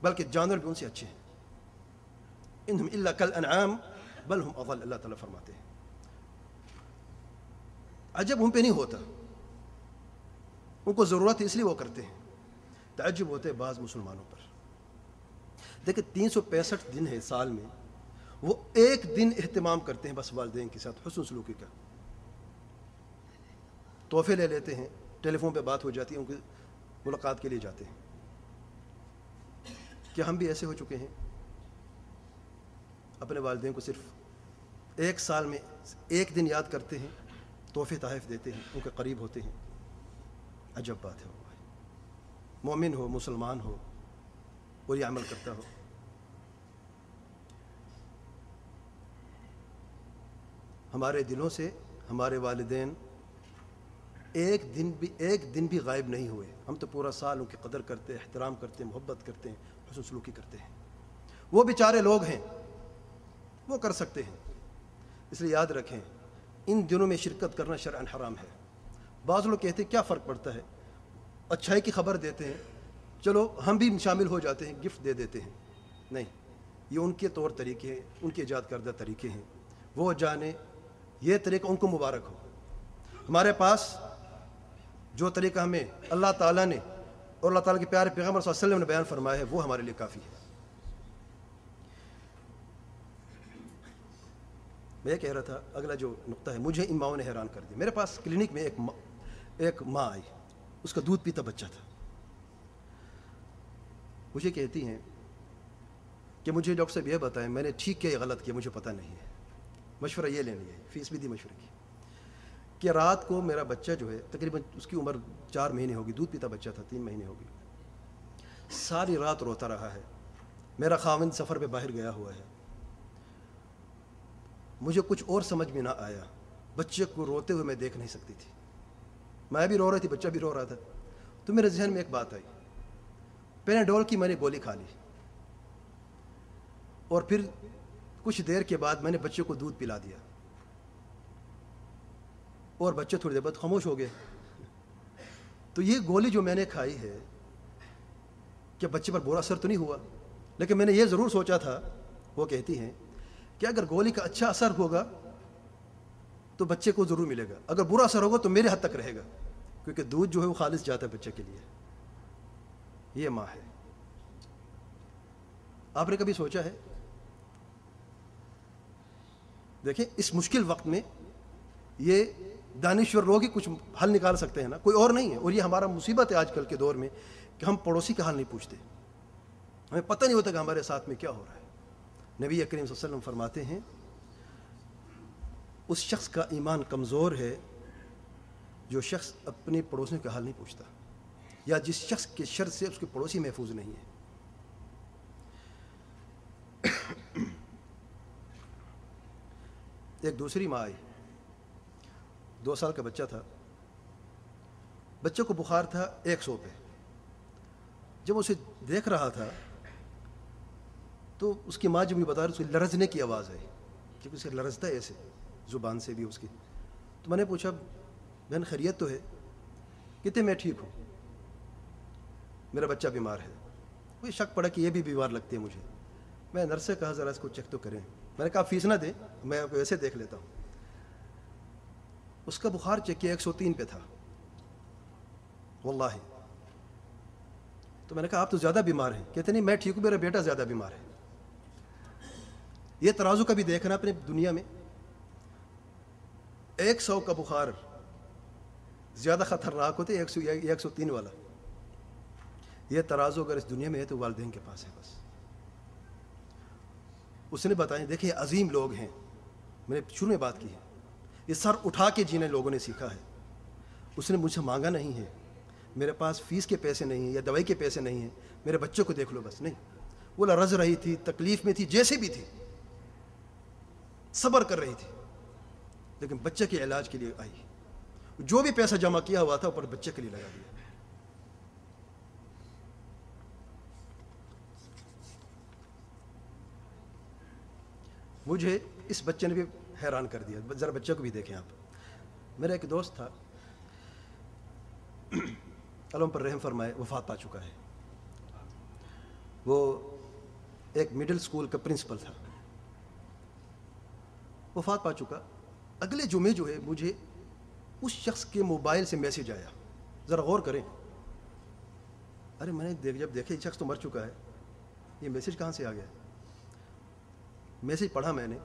بلکہ جانور بھی ان سے اچھے ہیں۔ انہم الا کالانعام بل ہم اضل، اللہ تعالیٰ فرماتے ہیں۔ عجب ان پہ نہیں ہوتا، ان کو ضرورت ہے اس لیے وہ کرتے ہیں۔ تعجب ہوتے ہیں بعض مسلمانوں پر۔ دیکھیں 365 دن ہے سال میں، وہ ایک دن اہتمام کرتے ہیں بس والدین کے ساتھ حسن سلوکی کا، تحفے لے لیتے ہیں، ٹیلی فون پہ بات ہو جاتی ہے، ان کی ملاقات کے لیے جاتے ہیں۔ کیا ہم بھی ایسے ہو چکے ہیں؟ اپنے والدین کو صرف ایک سال میں ایک دن یاد کرتے ہیں، تحفے تحائف دیتے ہیں، ان کے قریب ہوتے ہیں۔ عجب بات ہے، مومن ہو، مسلمان ہو اور یہ عمل کرتا ہو۔ ہمارے دلوں سے ہمارے والدین ایک دن بھی غائب نہیں ہوئے۔ ہم تو پورا سال ان کی قدر کرتے ہیں، احترام کرتے ہیں، محبت کرتے ہیں، حسن سلوکی کرتے ہیں۔ وہ بیچارے لوگ ہیں، وہ کر سکتے ہیں۔ اس لیے یاد رکھیں، ان دنوں میں شرکت کرنا شرعاً حرام ہے۔ بعض لوگ کہتے ہیں کیا فرق پڑتا ہے، اچھائی کی خبر دیتے ہیں، چلو ہم بھی شامل ہو جاتے ہیں، گفٹ دے دیتے ہیں۔ نہیں، یہ ان کے طور طریقے ہیں، ان کے ایجاد کردہ طریقے ہیں، وہ جانے، یہ طریقہ ان کو مبارک ہو۔ ہمارے پاس جو طریقہ ہمیں اللہ تعالیٰ نے اور اللہ تعالیٰ کے پیارے پیغمبر صلی اللہ علیہ وسلم نے بیان فرمایا ہے، وہ ہمارے لیے کافی ہے۔ میں یہ کہہ رہا تھا، اگلا جو نقطہ ہے، مجھے ان ماؤں نے حیران کر دیا۔ میرے پاس کلینک میں ایک ماں آئی، اس کا دودھ پیتا بچہ تھا۔ مجھے کہتی ہیں کہ مجھے ڈاکٹر صاحب یہ بتائیں میں نے ٹھیک کیا یا غلط کیا، مجھے پتہ نہیں ہے۔ مشورہ یہ لینے گئی، فیس بھی دی مشورے کی، کہ رات کو میرا بچہ جو ہے، تقریباً اس کی عمر 4 مہینے ہوگی، دودھ پیتا بچہ تھا، 3 مہینے ہوگی، ساری رات روتا رہا ہے۔ میرا خاوند سفر پہ باہر گیا ہوا ہے، مجھے کچھ اور سمجھ میں نہ آیا، بچے کو روتے ہوئے میں دیکھ نہیں سکتی تھی، میں بھی رو رہی تھی، بچہ بھی رو رہا تھا۔ تو میرے ذہن میں ایک بات آئی، پیناڈول کی میں نے گولی کھا لی، اور پھر کچھ دیر کے بعد میں نے بچے کو دودھ پلا دیا، اور بچے تھوڑی دیر بعد خاموش ہو گئے۔ تو یہ گولی جو میں نے کھائی ہے، کہ بچے پر برا اثر تو نہیں ہوا، لیکن میں نے یہ ضرور سوچا تھا، وہ کہتی ہیں کہ اگر گولی کا اچھا اثر ہوگا تو بچے کو ضرور ملے گا، اگر برا اثر ہوگا تو میرے حد تک رہے گا، کیونکہ دودھ جو ہے وہ خالص جاتا ہے بچے کے لیے۔ یہ ماں ہے۔ آپ نے کبھی سوچا ہے؟ دیکھیں اس مشکل وقت میں یہ دانشور لوگ ہی کچھ حل نکال سکتے ہیں نا، کوئی اور نہیں ہے۔ اور یہ ہمارا مصیبت ہے آج کل کے دور میں کہ ہم پڑوسی کا حال نہیں پوچھتے، ہمیں پتہ نہیں ہوتا کہ ہمارے ساتھ میں کیا ہو رہا ہے۔ نبی کریم صلی اللہ علیہ وسلم فرماتے ہیں اس شخص کا ایمان کمزور ہے جو شخص اپنے پڑوسیوں کا حال نہیں پوچھتا، یا جس شخص کے شر سے اس کے پڑوسی محفوظ نہیں ہے۔ ایک دوسری ماں آئی، 2 سال کا بچہ تھا، بچے کو بخار تھا 100 پہ۔ جب اسے دیکھ رہا تھا تو اس کی ماں جب مجھے بتا رہی، اس کی لرزنے کی آواز آئی، کیونکہ اسے لرزتا ہے ایسے زبان سے بھی اس کی۔ تو میں نے پوچھا بہن خیریت تو ہے؟ کہتے میں ٹھیک ہوں، میرا بچہ بیمار ہے۔ کوئی شک پڑا کہ یہ بھی بیمار لگتی ہے مجھے۔ میں نرس سے کہا ذرا اس کو چیک تو کریں، میں نے کہا فیس نہ دیں، میں ویسے دیکھ لیتا ہوں۔ اس کا بخار چیک کیا 103 پہ تھا، واللہ تو میں نے کہا آپ تو زیادہ بیمار ہیں. کہتے نہیں میں ٹھیک ہوں, میرا بیٹا زیادہ بیمار ہے. یہ ترازو کبھی دیکھنا اپنے دنیا میں. 100 کا بخار زیادہ خطرناک ہوتے 103 والا. یہ ترازو اگر اس دنیا میں ہے تو والدین کے پاس ہے بس. اس نے بتایا دیکھیں عظیم لوگ ہیں, میں نے شروع میں بات کی ہے, یہ سر اٹھا کے جینے لوگوں نے سیکھا ہے. اس نے مجھ سے مانگا نہیں ہے, میرے پاس فیس کے پیسے نہیں ہیں یا دوائی کے پیسے نہیں ہیں, میرے بچوں کو دیکھ لو بس. نہیں, وہ رز رہی تھی, تکلیف میں تھی, جیسے بھی تھی, صبر کر رہی تھی, لیکن بچے کے علاج کے لیے آئی. جو بھی پیسہ جمع کیا ہوا تھا اوپر بچے کے لیے لگا دیا. مجھے اس بچے نے بھی حیران کر دیا. ذرا بچے کو بھی دیکھیں آپ. میرا ایک دوست تھا, اللہ پر رحم فرمائے, وفات پا چکا ہے. وہ ایک مڈل سکول کا پرنسپل تھا, وفات پا چکا. اگلے جمعے جو ہے مجھے اس شخص کے موبائل سے میسج آیا. ذرا غور کریں. ارے میں نے جب دیکھا یہ شخص تو مر چکا ہے, یہ میسج کہاں سے آ گیا؟ میسج پڑھا میں نے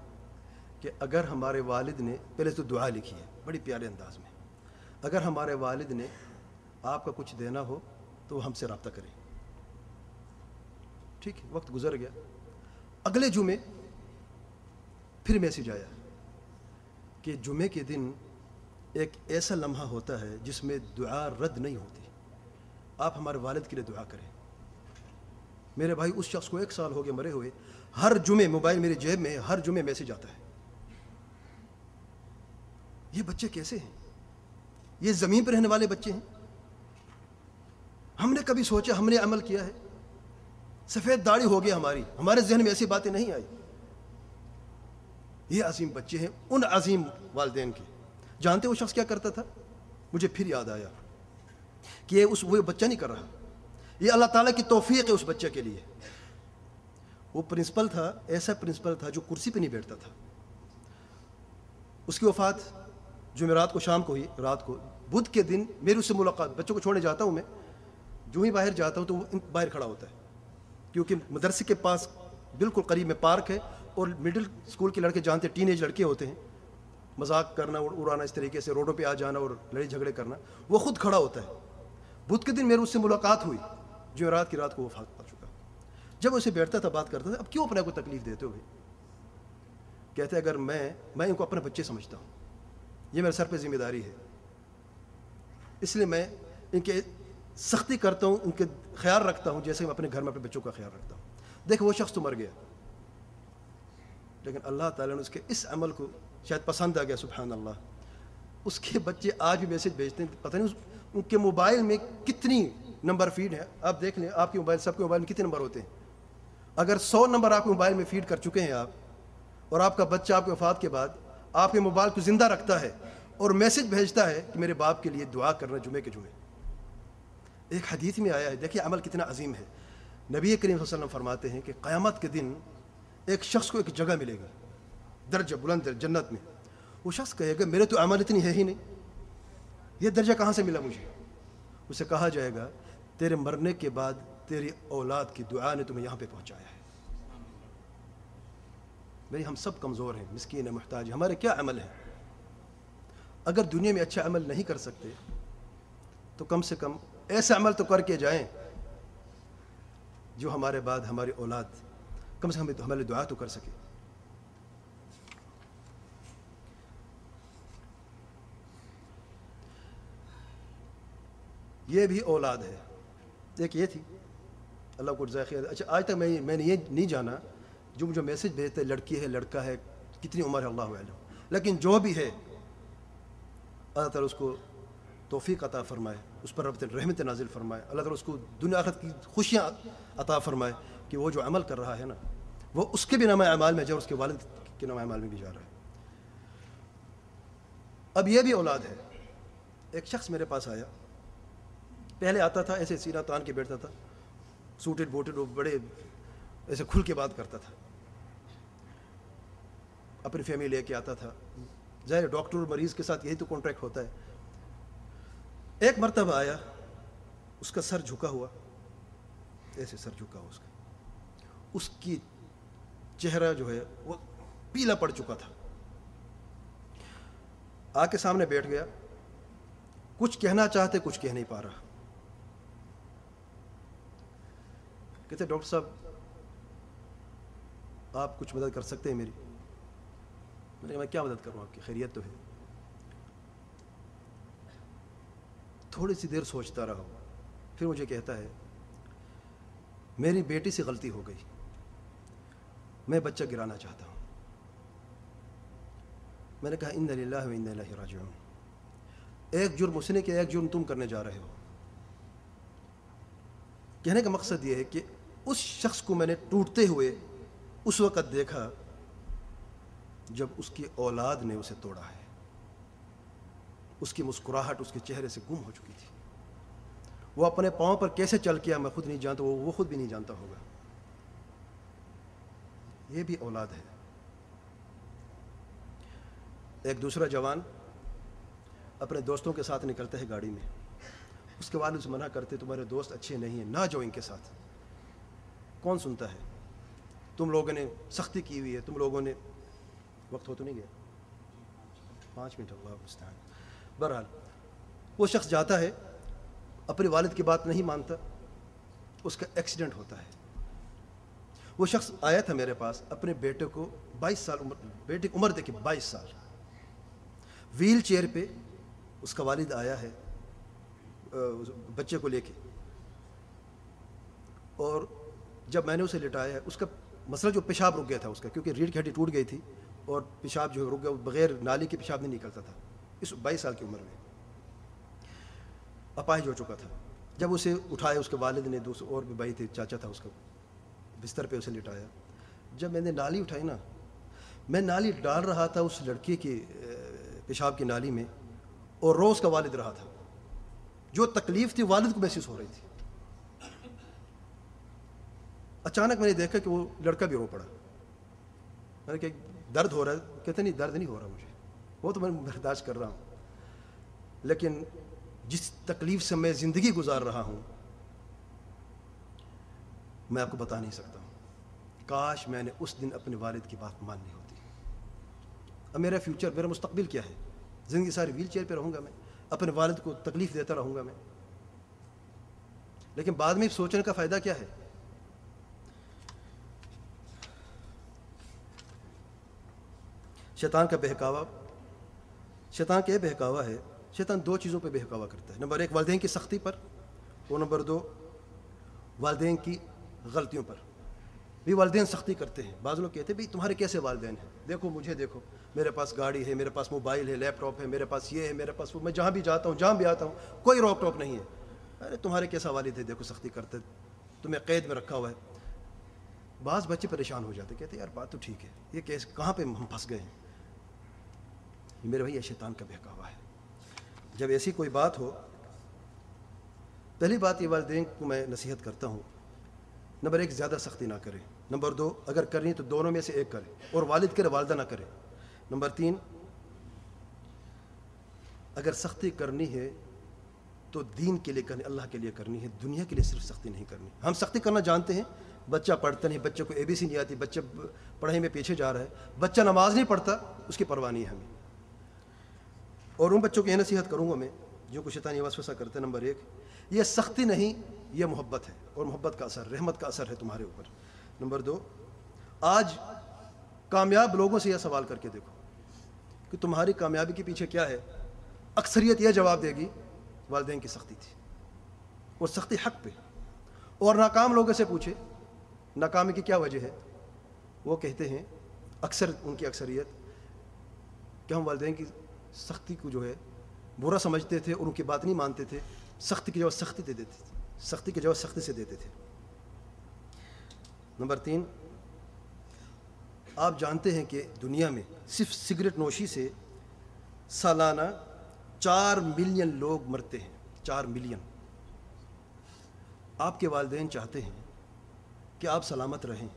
کہ اگر ہمارے والد نے, پہلے تو دعا لکھی ہے بڑی پیارے انداز میں, اگر ہمارے والد نے آپ کا کچھ دینا ہو تو وہ ہم سے رابطہ کریں. ٹھیک ہے, وقت گزر گیا. اگلے جمعے پھر میسج آیا کہ جمعے کے دن ایک ایسا لمحہ ہوتا ہے جس میں دعا رد نہیں ہوتی, آپ ہمارے والد کے لیے دعا کریں. میرے بھائی اس شخص کو 1 سال ہو گیا مرے ہوئے, ہر جمعے موبائل میری جیب میں ہے, ہر جمعے میسج آتا ہے. یہ بچے کیسے ہیں؟ یہ زمین پر رہنے والے بچے ہیں. ہم نے کبھی سوچا, ہم نے عمل کیا ہے؟ سفید داڑھی ہو گیا ہماری, ہمارے ذہن میں ایسی باتیں نہیں آئی. یہ عظیم بچے ہیں ان عظیم والدین کے. جانتے وہ شخص کیا کرتا تھا؟ مجھے پھر یاد آیا کہ یہ وہ بچہ نہیں کر رہا, یہ اللہ تعالیٰ کی توفیق ہے اس بچے کے لیے. وہ پرنسپل تھا, ایسا پرنسپل تھا جو کرسی پہ نہیں بیٹھتا تھا. اس کی وفات جمعرات کو شام کو ہوئی, رات کو. بدھ کے دن میری اس سے ملاقات, بچوں کو چھوڑنے جاتا ہوں میں, جو ہی باہر جاتا ہوں تو وہ باہر کھڑا ہوتا ہے, کیونکہ مدرسے کے پاس بالکل قریب میں پارک ہے, اور مڈل اسکول کے لڑکے جانتے ٹین ایج لڑکے ہوتے ہیں, مذاق کرنا اور اڑانا اس طریقے سے, روڈوں پہ آ جانا اور لڑائی جھگڑے کرنا. وہ خود کھڑا ہوتا ہے. بدھ کے دن میری اس سے ملاقات ہوئی, جمعرات کی رات کو وفات پا چکا. جب اسے بیٹھتا تھا بات کرتا تھا, اب کیوں اپنے کو تکلیف دیتے ہو بھائی؟ کہتے اگر میں ان کو اپنے بچے سمجھتا ہوں, یہ میرے سر پہ ذمہ داری ہے, اس لیے میں ان کے سختی کرتا ہوں, ان کے خیال رکھتا ہوں جیسے میں اپنے گھر میں اپنے بچوں کا خیال رکھتا ہوں. دیکھ وہ شخص تو مر گیا, لیکن اللہ تعالیٰ نے اس کے اس عمل کو شاید پسند آ گیا. سبحان اللہ. اس کے بچے آج بھی میسج بھیجتے ہیں, پتہ نہیں ان کے موبائل میں کتنی نمبر فیڈ ہے. آپ دیکھ لیں, آپ کے موبائل, سب کے موبائل میں کتنے نمبر ہوتے ہیں. اگر 100 نمبر آپ کے موبائل میں فیڈ کر چکے ہیں آپ, اور آپ کا بچہ آپ کے وفات کے بعد آپ کے موبائل کو زندہ رکھتا ہے اور میسج بھیجتا ہے کہ میرے باپ کے لیے دعا کرنا جمعے کے جمعے. ایک حدیث میں آیا ہے, دیکھیے عمل کتنا عظیم ہے. نبی کریم صلی اللہ علیہ وسلم فرماتے ہیں کہ قیامت کے دن ایک شخص کو ایک جگہ ملے گی, درجہ بلند جنت میں. وہ شخص کہے گا میرے تو عمل اتنی ہے ہی نہیں, یہ درجہ کہاں سے ملا مجھے؟ اسے کہا جائے گا تیرے مرنے کے بعد تیری اولاد کی دعا نے تمہیں یہاں پہ پہنچایا ہے. بھائی ہم سب کمزور ہیں, مسکین ہیں, محتاج ہیں, ہمارے کیا عمل ہیں؟ اگر دنیا میں اچھا عمل نہیں کر سکتے تو کم سے کم ایسا عمل تو کر کے جائیں جو ہمارے بعد ہماری اولاد کم سے کم ہمارے دعا تو کر سکے. یہ بھی اولاد ہے. ایک یہ تھی, اللہ کو جزائے خیر. اچھا آج تک میں نے یہ نہیں جانا جو مجھے میسج بھیجتے ہیں لڑکی ہے لڑکا ہے, کتنی عمر ہے اللہ اعلم, لیکن جو بھی ہے اللہ تعالیٰ اس کو توفیق عطا فرمائے, اس پر رب رحمت نازل فرمائے. اللہ تعالیٰ اس کو دنیا آخرت کی خوشیاں عطا فرمائے کہ وہ جو عمل کر رہا ہے نا وہ اس کے بھی نامہ اعمال میں جا, اور اس کے والد کے نامہ اعمال میں بھی جا رہا ہے. اب یہ بھی اولاد ہے. ایک شخص میرے پاس آیا, پہلے آتا تھا ایسے سینہ تان کے بیٹھتا تھا, سوٹڈ بوٹڈ, وہ بڑے ایسے کھل کے بات کرتا تھا, اپنی فیملی لے کے آتا تھا. ظاہر ڈاکٹر اور مریض کے ساتھ یہی تو کانٹریکٹ ہوتا ہے. ایک مرتبہ آیا, اس کا سر جھکا ہوا, ایسے سر جھکا اس کا، اس کی چہرہ جو ہے وہ پیلا پڑ چکا تھا. آ کے سامنے بیٹھ گیا، کچھ کہنا چاہتے کچھ کہہ نہیں پا رہا. کہتے ڈاکٹر صاحب آپ کچھ مدد کر سکتے ہیں میری؟ میں نے کہا میں کیا مدد کروں آپ کی، خیریت تو ہے. تھوڑی سی دیر سوچتا رہا، پھر مجھے کہتا ہے میری بیٹی سے غلطی ہو گئی، میں بچہ گرانا چاہتا ہوں. میں نے کہا انا للہ و انا الیہ راجعون. ایک جرم اس نے کیا، ایک جرم تم کرنے جا رہے ہو. کہنے کا مقصد یہ ہے کہ اس شخص کو میں نے ٹوٹتے ہوئے اس وقت دیکھا جب اس کی اولاد نے اسے توڑا ہے. اس کی مسکراہٹ اس کے چہرے سے گم ہو چکی تھی. وہ اپنے پاؤں پر کیسے چل کیا میں خود نہیں جانتا، وہ خود بھی نہیں جانتا ہوگا. یہ بھی اولاد ہے. ایک دوسرا جوان اپنے دوستوں کے ساتھ نکلتا ہے گاڑی میں، اس کے والد سے منع کرتے تمہارے دوست اچھے نہیں ہیں، نہ جاؤ ان کے ساتھ. کون سنتا ہے؟ تم لوگوں نے سختی کی ہوئی ہے، تم لوگوں نے. وقت ہو تو نہیں گیا؟ 5 منٹ اللہ مستعان. بہرحال وہ شخص جاتا ہے، اپنے والد کی بات نہیں مانتا، اس کا ایکسیڈنٹ ہوتا ہے. وہ شخص آیا تھا میرے پاس، اپنے بیٹے کو 22 سال عمر، بیٹے کی عمر دیکھیں 22 سال، ویل چیئر پہ اس کا والد آیا ہے بچے کو لے کے. اور جب میں نے اسے لٹایا ہے، اس کا مسئلہ جو پیشاب رک گیا تھا اس کا، کیونکہ ریڑھ کی ہڈی ٹوٹ گئی تھی اور پیشاب جو رک گیا، بغیر نالی کے پیشاب نہیں نکلتا تھا اس 22 سال کی عمر میں. اپاہج ہو چکا تھا. جب اسے اٹھایا اس کے والد نے، دوسرے اور بھی بھائی تھے، چاچا تھا اس کا، بستر پہ اسے لٹایا. جب میں نے نالی اٹھائی نا، میں نالی ڈال رہا تھا اس لڑکے کی پیشاب کی نالی میں، اور رو اس کا والد رہا تھا. جو تکلیف تھی والد کو محسوس ہو رہی تھی. اچانک میں نے دیکھا کہ وہ لڑکا بھی رو پڑا. میں نے کہا درد ہو رہا ہے؟ کہتے نہیں درد نہیں ہو رہا مجھے، وہ تو میں برداشت کر رہا ہوں، لیکن جس تکلیف سے میں زندگی گزار رہا ہوں میں آپ کو بتا نہیں سکتا ہوں. کاش میں نے اس دن اپنے والد کی بات ماننی ہوتی. اب میرا فیوچر، میرا مستقبل کیا ہے؟ زندگی ساری ویل چیئر پہ رہوں گا میں، اپنے والد کو تکلیف دیتا رہوں گا میں. لیکن بعد میں سوچنے کا فائدہ کیا ہے؟ شیطان کا بہکاوا، شیطان کا یہ بہکاوا ہے، شیطان 2 چیزوں پہ بہکاوا کرتا ہے. نمبر 1 والدین کی سختی پر، اور نمبر 2 والدین کی غلطیوں پر. بھی والدین سختی کرتے ہیں. بعض لوگ کہتے ہیں بھئی تمہارے کیسے والدین ہیں، دیکھو مجھے دیکھو، میرے پاس گاڑی ہے، میرے پاس موبائل ہے، لیپ ٹاپ ہے، میرے پاس یہ ہے، میرے پاس وہ، میں جہاں بھی جاتا ہوں، جہاں بھی آتا ہوں، کوئی روک ٹوک نہیں ہے. ارے تمہارے کیسا والد ہے، دیکھو سختی کرتے، تمہیں قید میں رکھا ہوا ہے. بعض بچے پریشان ہو جاتے، کہتے یار بات تو ٹھیک ہے، یہ کیسے، کہاں پہ ہم پھنس گئے ہیں. یہ میرے بھائی یہ شیطان کا بہکاوا ہے. جب ایسی کوئی بات ہو، پہلی بات یہ والدین کو میں نصیحت کرتا ہوں، نمبر 1 زیادہ سختی نہ کریں. نمبر 2 اگر کرنی تو دونوں میں سے ایک کرے، اور والد کرے والدہ نہ کرے. نمبر 3 اگر سختی کرنی ہے تو دین کے لیے کرنی، اللہ کے لیے کرنی ہے، دنیا کے لیے صرف سختی نہیں کرنی. ہم سختی کرنا جانتے ہیں، بچہ پڑھتا نہیں، بچے کو ABC نہیں آتی، بچہ پڑھائی میں پیچھے جا رہا ہے، بچہ نماز نہیں پڑھتا، اس کی پرواہ نہیں ہے ہمیں. اور ان بچوں کو یہ نصیحت کروں گا میں جو کچھ شیطان یہ وسوسہ کرتے ہیں، نمبر 1 یہ سختی نہیں، یہ محبت ہے، اور محبت کا اثر، رحمت کا اثر ہے تمہارے اوپر. نمبر 2 آج کامیاب لوگوں سے یہ سوال کر کے دیکھو کہ تمہاری کامیابی کے پیچھے کیا ہے. اکثریت یہ جواب دے گی والدین کی سختی تھی، اور سختی حق پہ. اور ناکام لوگوں سے پوچھے ناکامی کی کیا وجہ ہے، وہ کہتے ہیں اکثر ان کی اکثریت کہ ہم والدین کی سختی کو جو ہے برا سمجھتے تھے اور ان کی بات نہیں مانتے تھے، سختی کی جواب سختی دے دیتے تھے، سختی کی جواب سختی سے دیتے تھے. نمبر 3 آپ جانتے ہیں کہ دنیا میں صرف سگریٹ نوشی سے سالانہ 4 ملین لوگ مرتے ہیں. 4 ملین. آپ کے والدین چاہتے ہیں کہ آپ سلامت رہیں،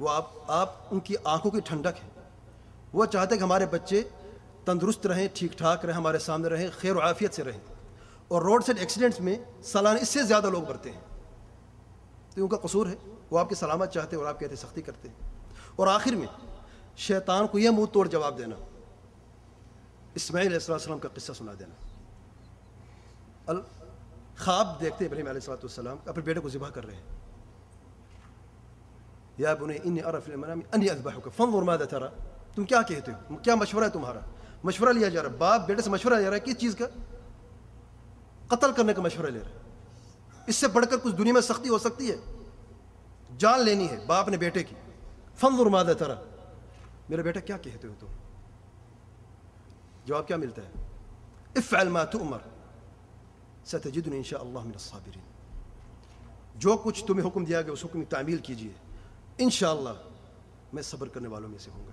وہ آپ ان کی آنکھوں کی ٹھنڈک ہے. وہ چاہتے ہیں کہ ہمارے بچے تندرست رہیں، ٹھیک ٹھاک رہیں، ہمارے سامنے رہیں، خیر و عافیت سے رہیں. اور روڈ سائڈ ایکسیڈنٹس میں سالانہ اس سے زیادہ لوگ مرتے ہیں. تو یہ ان کا قصور ہے، وہ آپ کی سلامت چاہتے اور آپ کہتے سختی کرتے ہیں۔ اور آخر میں شیطان کو یہ منہ توڑ جواب دینا، اسماعیل علیہ السلام کا قصہ سنا دینا۔ خواب دیکھتے ابراہیم علیہ السلام اپنے بیٹے کو ذبح کر رہے ہیں۔ یا بنی انی اری فی المنام انی اذبحک فانظر ماذا تری، تم کیا کہتے ہو، کیا مشورہ ہے تمہارا؟ مشورہ لیا جا رہا ہے، باپ بیٹے سے مشورہ لے رہا ہے، کس چیز کا؟ قتل کرنے کا مشورہ لے رہا ہے۔ اس سے بڑھ کر کچھ دنیا میں سختی ہو سکتی ہے؟ جان لینی ہے باپ نے بیٹے کی۔ فانظر ماذا تری، میرے بیٹا کیا کہتے ہو تم؟ جواب کیا ملتا ہے؟ افعل ما تؤمر ستجدنی ان شاء اللہ من الصابرین، جو کچھ تمہیں حکم دیا گیا اس حکم کی تعمیل کیجیے، انشاءاللہ میں صبر کرنے والوں میں سے ہوں گا۔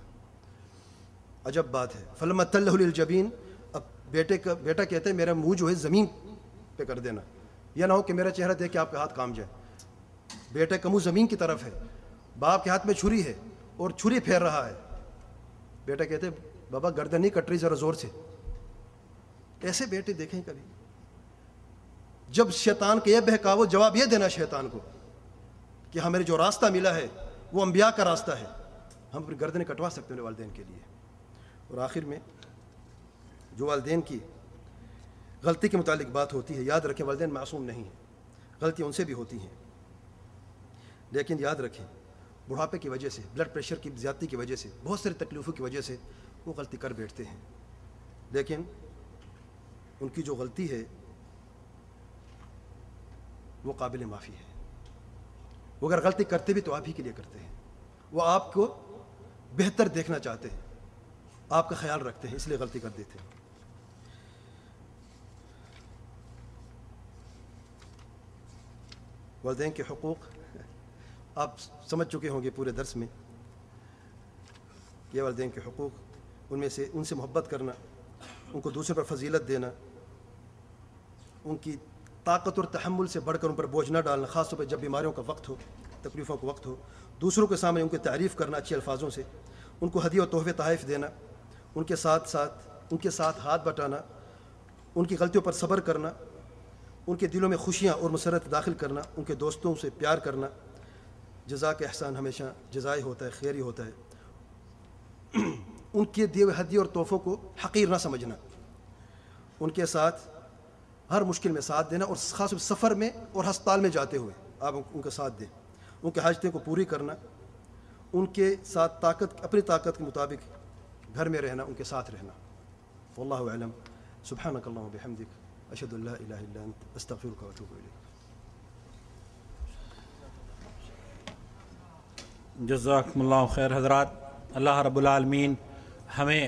عجب بات ہے۔ فلما تلہ للجبین، اب بیٹا کہتے ہیں میرا منہ جو ہے زمین پہ کر دینا، یہ نہ ہو کہ میرا چہرہ دیکھ کے آپ کا ہاتھ کام جائے۔ بیٹے کا منہ زمین کی طرف ہے، باپ کے ہاتھ میں چھری ہے اور چھری پھیر رہا ہے۔ بیٹا کہتے بابا گردن نہیں کٹ رہی، ذرا زور سے۔ ایسے بیٹے دیکھیں کبھی؟ جب شیطان کے یہ بہکاوو، جواب یہ دینا شیطان کو کہ ہمیں جو راستہ ملا ہے وہ انبیاء کا راستہ ہے، ہم اپنی گردنیں کٹوا سکتے ہیں والدین کے لیے۔ اور آخر میں جو والدین کی غلطی کے متعلق بات ہوتی ہے، یاد رکھیں والدین معصوم نہیں ہیں، غلطیاں ان سے بھی ہوتی ہیں، لیکن یاد رکھیں بڑھاپے کی وجہ سے، بلڈ پریشر کی زیادتی کی وجہ سے، بہت ساری تکلیفوں کی وجہ سے وہ غلطی کر بیٹھتے ہیں، لیکن ان کی جو غلطی ہے وہ قابل معافی ہے۔ وہ اگر غلطی کرتے بھی تو آپ ہی کے لیے کرتے ہیں، وہ آپ کو بہتر دیکھنا چاہتے ہیں، آپ کا خیال رکھتے ہیں، اس لیے غلطی کر دیتے ہیں۔ والدین کے حقوق آپ سمجھ چکے ہوں گے پورے درس میں، یہ والدین کے حقوق، ان میں سے ان سے محبت کرنا، ان کو دوسرے پر فضیلت دینا، ان کی طاقت اور تحمل سے بڑھ کر ان پر بوجھ نہ ڈالنا، خاص طور پہ جب بیماریوں کا وقت ہو، تکلیفوں کا وقت ہو، دوسروں کے سامنے ان کی تعریف کرنا اچھے الفاظوں سے، ان کو ہدیہ اور تحفے تحائف دینا، ان کے ساتھ ہاتھ بٹانا، ان کی غلطیوں پر صبر کرنا، ان کے دلوں میں خوشیاں اور مسرت داخل کرنا، ان کے دوستوں سے پیار کرنا۔ جزا کا احسان ہمیشہ جزائے ہوتا ہے، خیر ہی ہوتا ہے۔ ان کے دیے ہوئے ہدیے اور تحفوں کو حقیر نہ سمجھنا، ان کے ساتھ ہر مشکل میں ساتھ دینا، اور خاص طور سفر میں اور ہسپتال میں جاتے ہوئے آپ ان کا ساتھ دیں، ان کے حاجتیں کو پوری کرنا، ان کے ساتھ اپنی طاقت کے مطابق گھر میں رہنا، ان کے ساتھ رہنا۔ واللہ اعلم۔ سبحانک اللہم و بحمدک، اشہد ان لا الہ الا انت، استغفرک و اتوب الیک۔ جزاکم اللہ خیر حضرات۔ اللہ رب العالمین ہمیں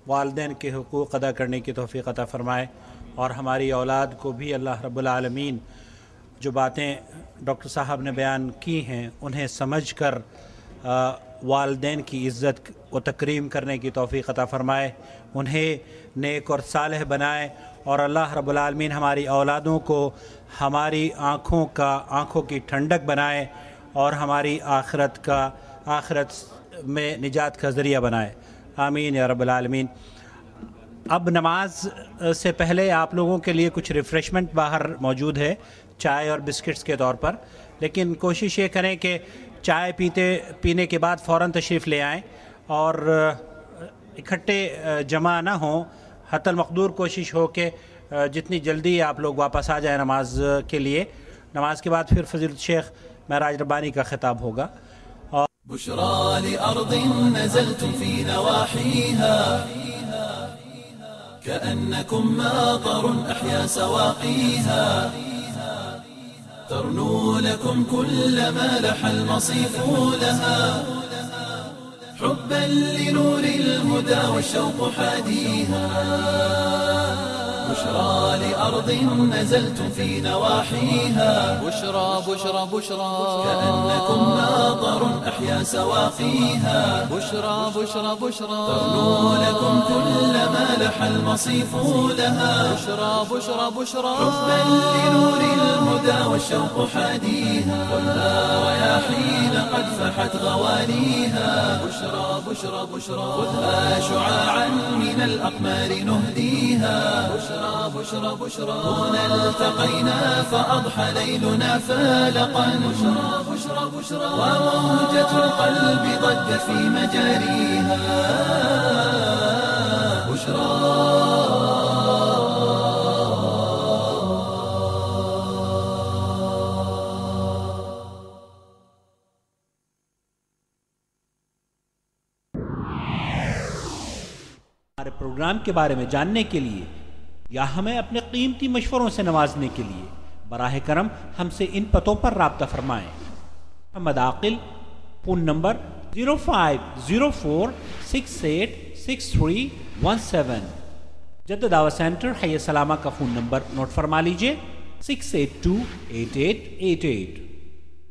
والدین کے حقوق ادا کرنے کی توفیق عطا فرمائے، اور ہماری اولاد کو بھی اللہ رب العالمین جو باتیں ڈاکٹر صاحب نے بیان کی ہیں انہیں سمجھ کر والدین کی عزت و تکریم کرنے کی توفیق عطا فرمائے، انہیں نیک اور صالح بنائے، اور اللہ رب العالمین ہماری اولادوں کو ہماری آنکھوں کی ٹھنڈک بنائے، اور ہماری آخرت میں نجات کا ذریعہ بنائے۔ آمین یا رب العالمین۔ اب نماز سے پہلے آپ لوگوں کے لیے کچھ ریفریشمنٹ باہر موجود ہے، چائے اور بسکٹس کے طور پر، لیکن کوشش یہ کریں کہ چائے پینے کے بعد فوراً تشریف لے آئیں، اور اکٹھے جمع نہ ہوں، حتی المقدور کوشش ہو کہ جتنی جلدی آپ لوگ واپس آ جائیں نماز کے لیے۔ نماز کے بعد پھر فضیلت شیخ معراج ربانی کا خطاب ہوگا۔ بشرى لأرض نزلتم في نواحيها كأنكم ماطر أحيا سواقيها ترنو لكم كل ما لح المصيف لها حبا لنور الهدى والشوق حاديها بشرى لأرض نزلتم في نواحيها بشرى بشرى بشرى كأنكم ماطر أحيا سواقيها بشرى بشرى بشرى ترنو لكم كل ما لح المصيف لها بشرى بشرى بشرى حبا لنور الهدى الهدى والشوق حاديها خذها رياحين قد فحت غوانيها بشرى بشرى بشرى خذها شعاعا من الأقمار نهديها بشرى بشرى بشرى هنا التقينا فأضحى ليلنا فالقا بشرى بشرى بشرى وموجة القلب ضجت في مجاريها بشرى. ہمارے پروگرام کے بارے میں جاننے کے لیے یا ہمیں اپنے قیمتی مشوروں سے نوازنے کے لیے براہ کرم ہم سے ان پتوں پر رابطہ فرمائیں. محمد عاقل، فون نمبر 0504686317. جدہ دعوت سینٹر حی سلامہ کا فون نمبر نوٹ فرما لیجئے 6828888.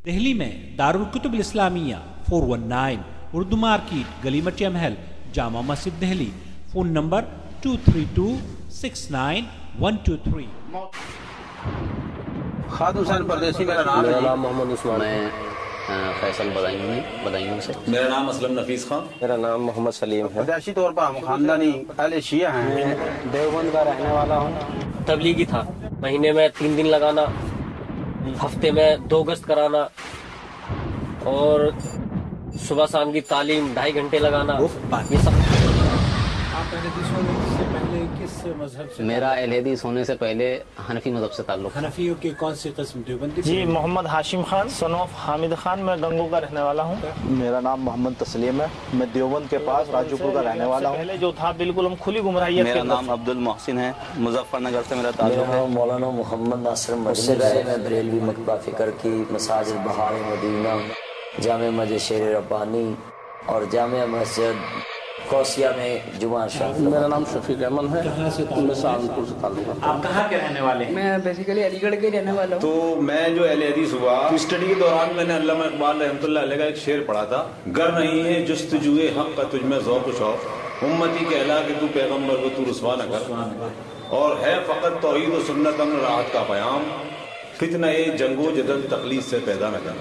دہلی میں دارالکتب الاسلامیہ 419 اردو مارکیٹ، گلی مٹیا محل، جامع مسجد دہلی. Phone number 23269123. خالد حسین پردیسی میرا نام ہے. میرا نام محمد عثمان ہے، فیصل بدایوں سے. میرا نام اسلم نفیس خان. میرا نام محمد سلیم ہے. پیدائشی طور پر ہم خاندانی اہل شیعہ ہیں. میں دیوبند کا رہنے والا ہوں. تبلیغی تھا، مہینے میں 3 دن لگانا، ہفتے میں 2 گشت کرانا، اور صبح شام کی تعلیم 2.5 گھنٹے لگانا. یہ سب. میرا اہل حدیث ہونے سے پہلے حنفی مذہب سے تعلق. حنفیوں کی کون سی قسم؟ دیوبندی؟ جی محمد ہاشم خان سن آف حامد خان، میں گنگو کا رہنے والا ہوں. میرا نام محمد تسلیم ہے، میں دیوبند کے پاس راجو پور کا رہنے والا ہوں. پہلے جو تھا بالکل ہم کھلی گمراہیت. میرا نام عبد المحسن ہے، مظفر نگر سے میرا تعلق ہے. مولانا محمد ناصر مدنی. میں بریلوی مکتبہ فکر کی، مساجد بہار مدینہ، جامع مسجد شیر ربانی اور جامع مسجد کوسیا میں جمعہ شریف. میرا نام شفیق احمد ہے، میں سہارنپور سے تعلق ہے. آپ کہاں کے رہنے والے ہیں؟ میں بیسیکلی علی گڑھ کے رہنے والا ہوں. تو میں جو اہل حدیث ہوا، اسٹڈی کے دوران میں نے علامہ اقبال رحمۃ اللہ علیہ کا ایک شعر پڑھا تھا: گر نہیں ہے جستجوئے حق کا تجھ میں ذوق و شوق، امتی کہلا کہ تو پیغمبر کو تو رسوا نہ کر، اور ہے فقط توحید و سنت امن راحت کا پیام، فتنہ جنگ و جدل تقلید سے پیدا نہ کر.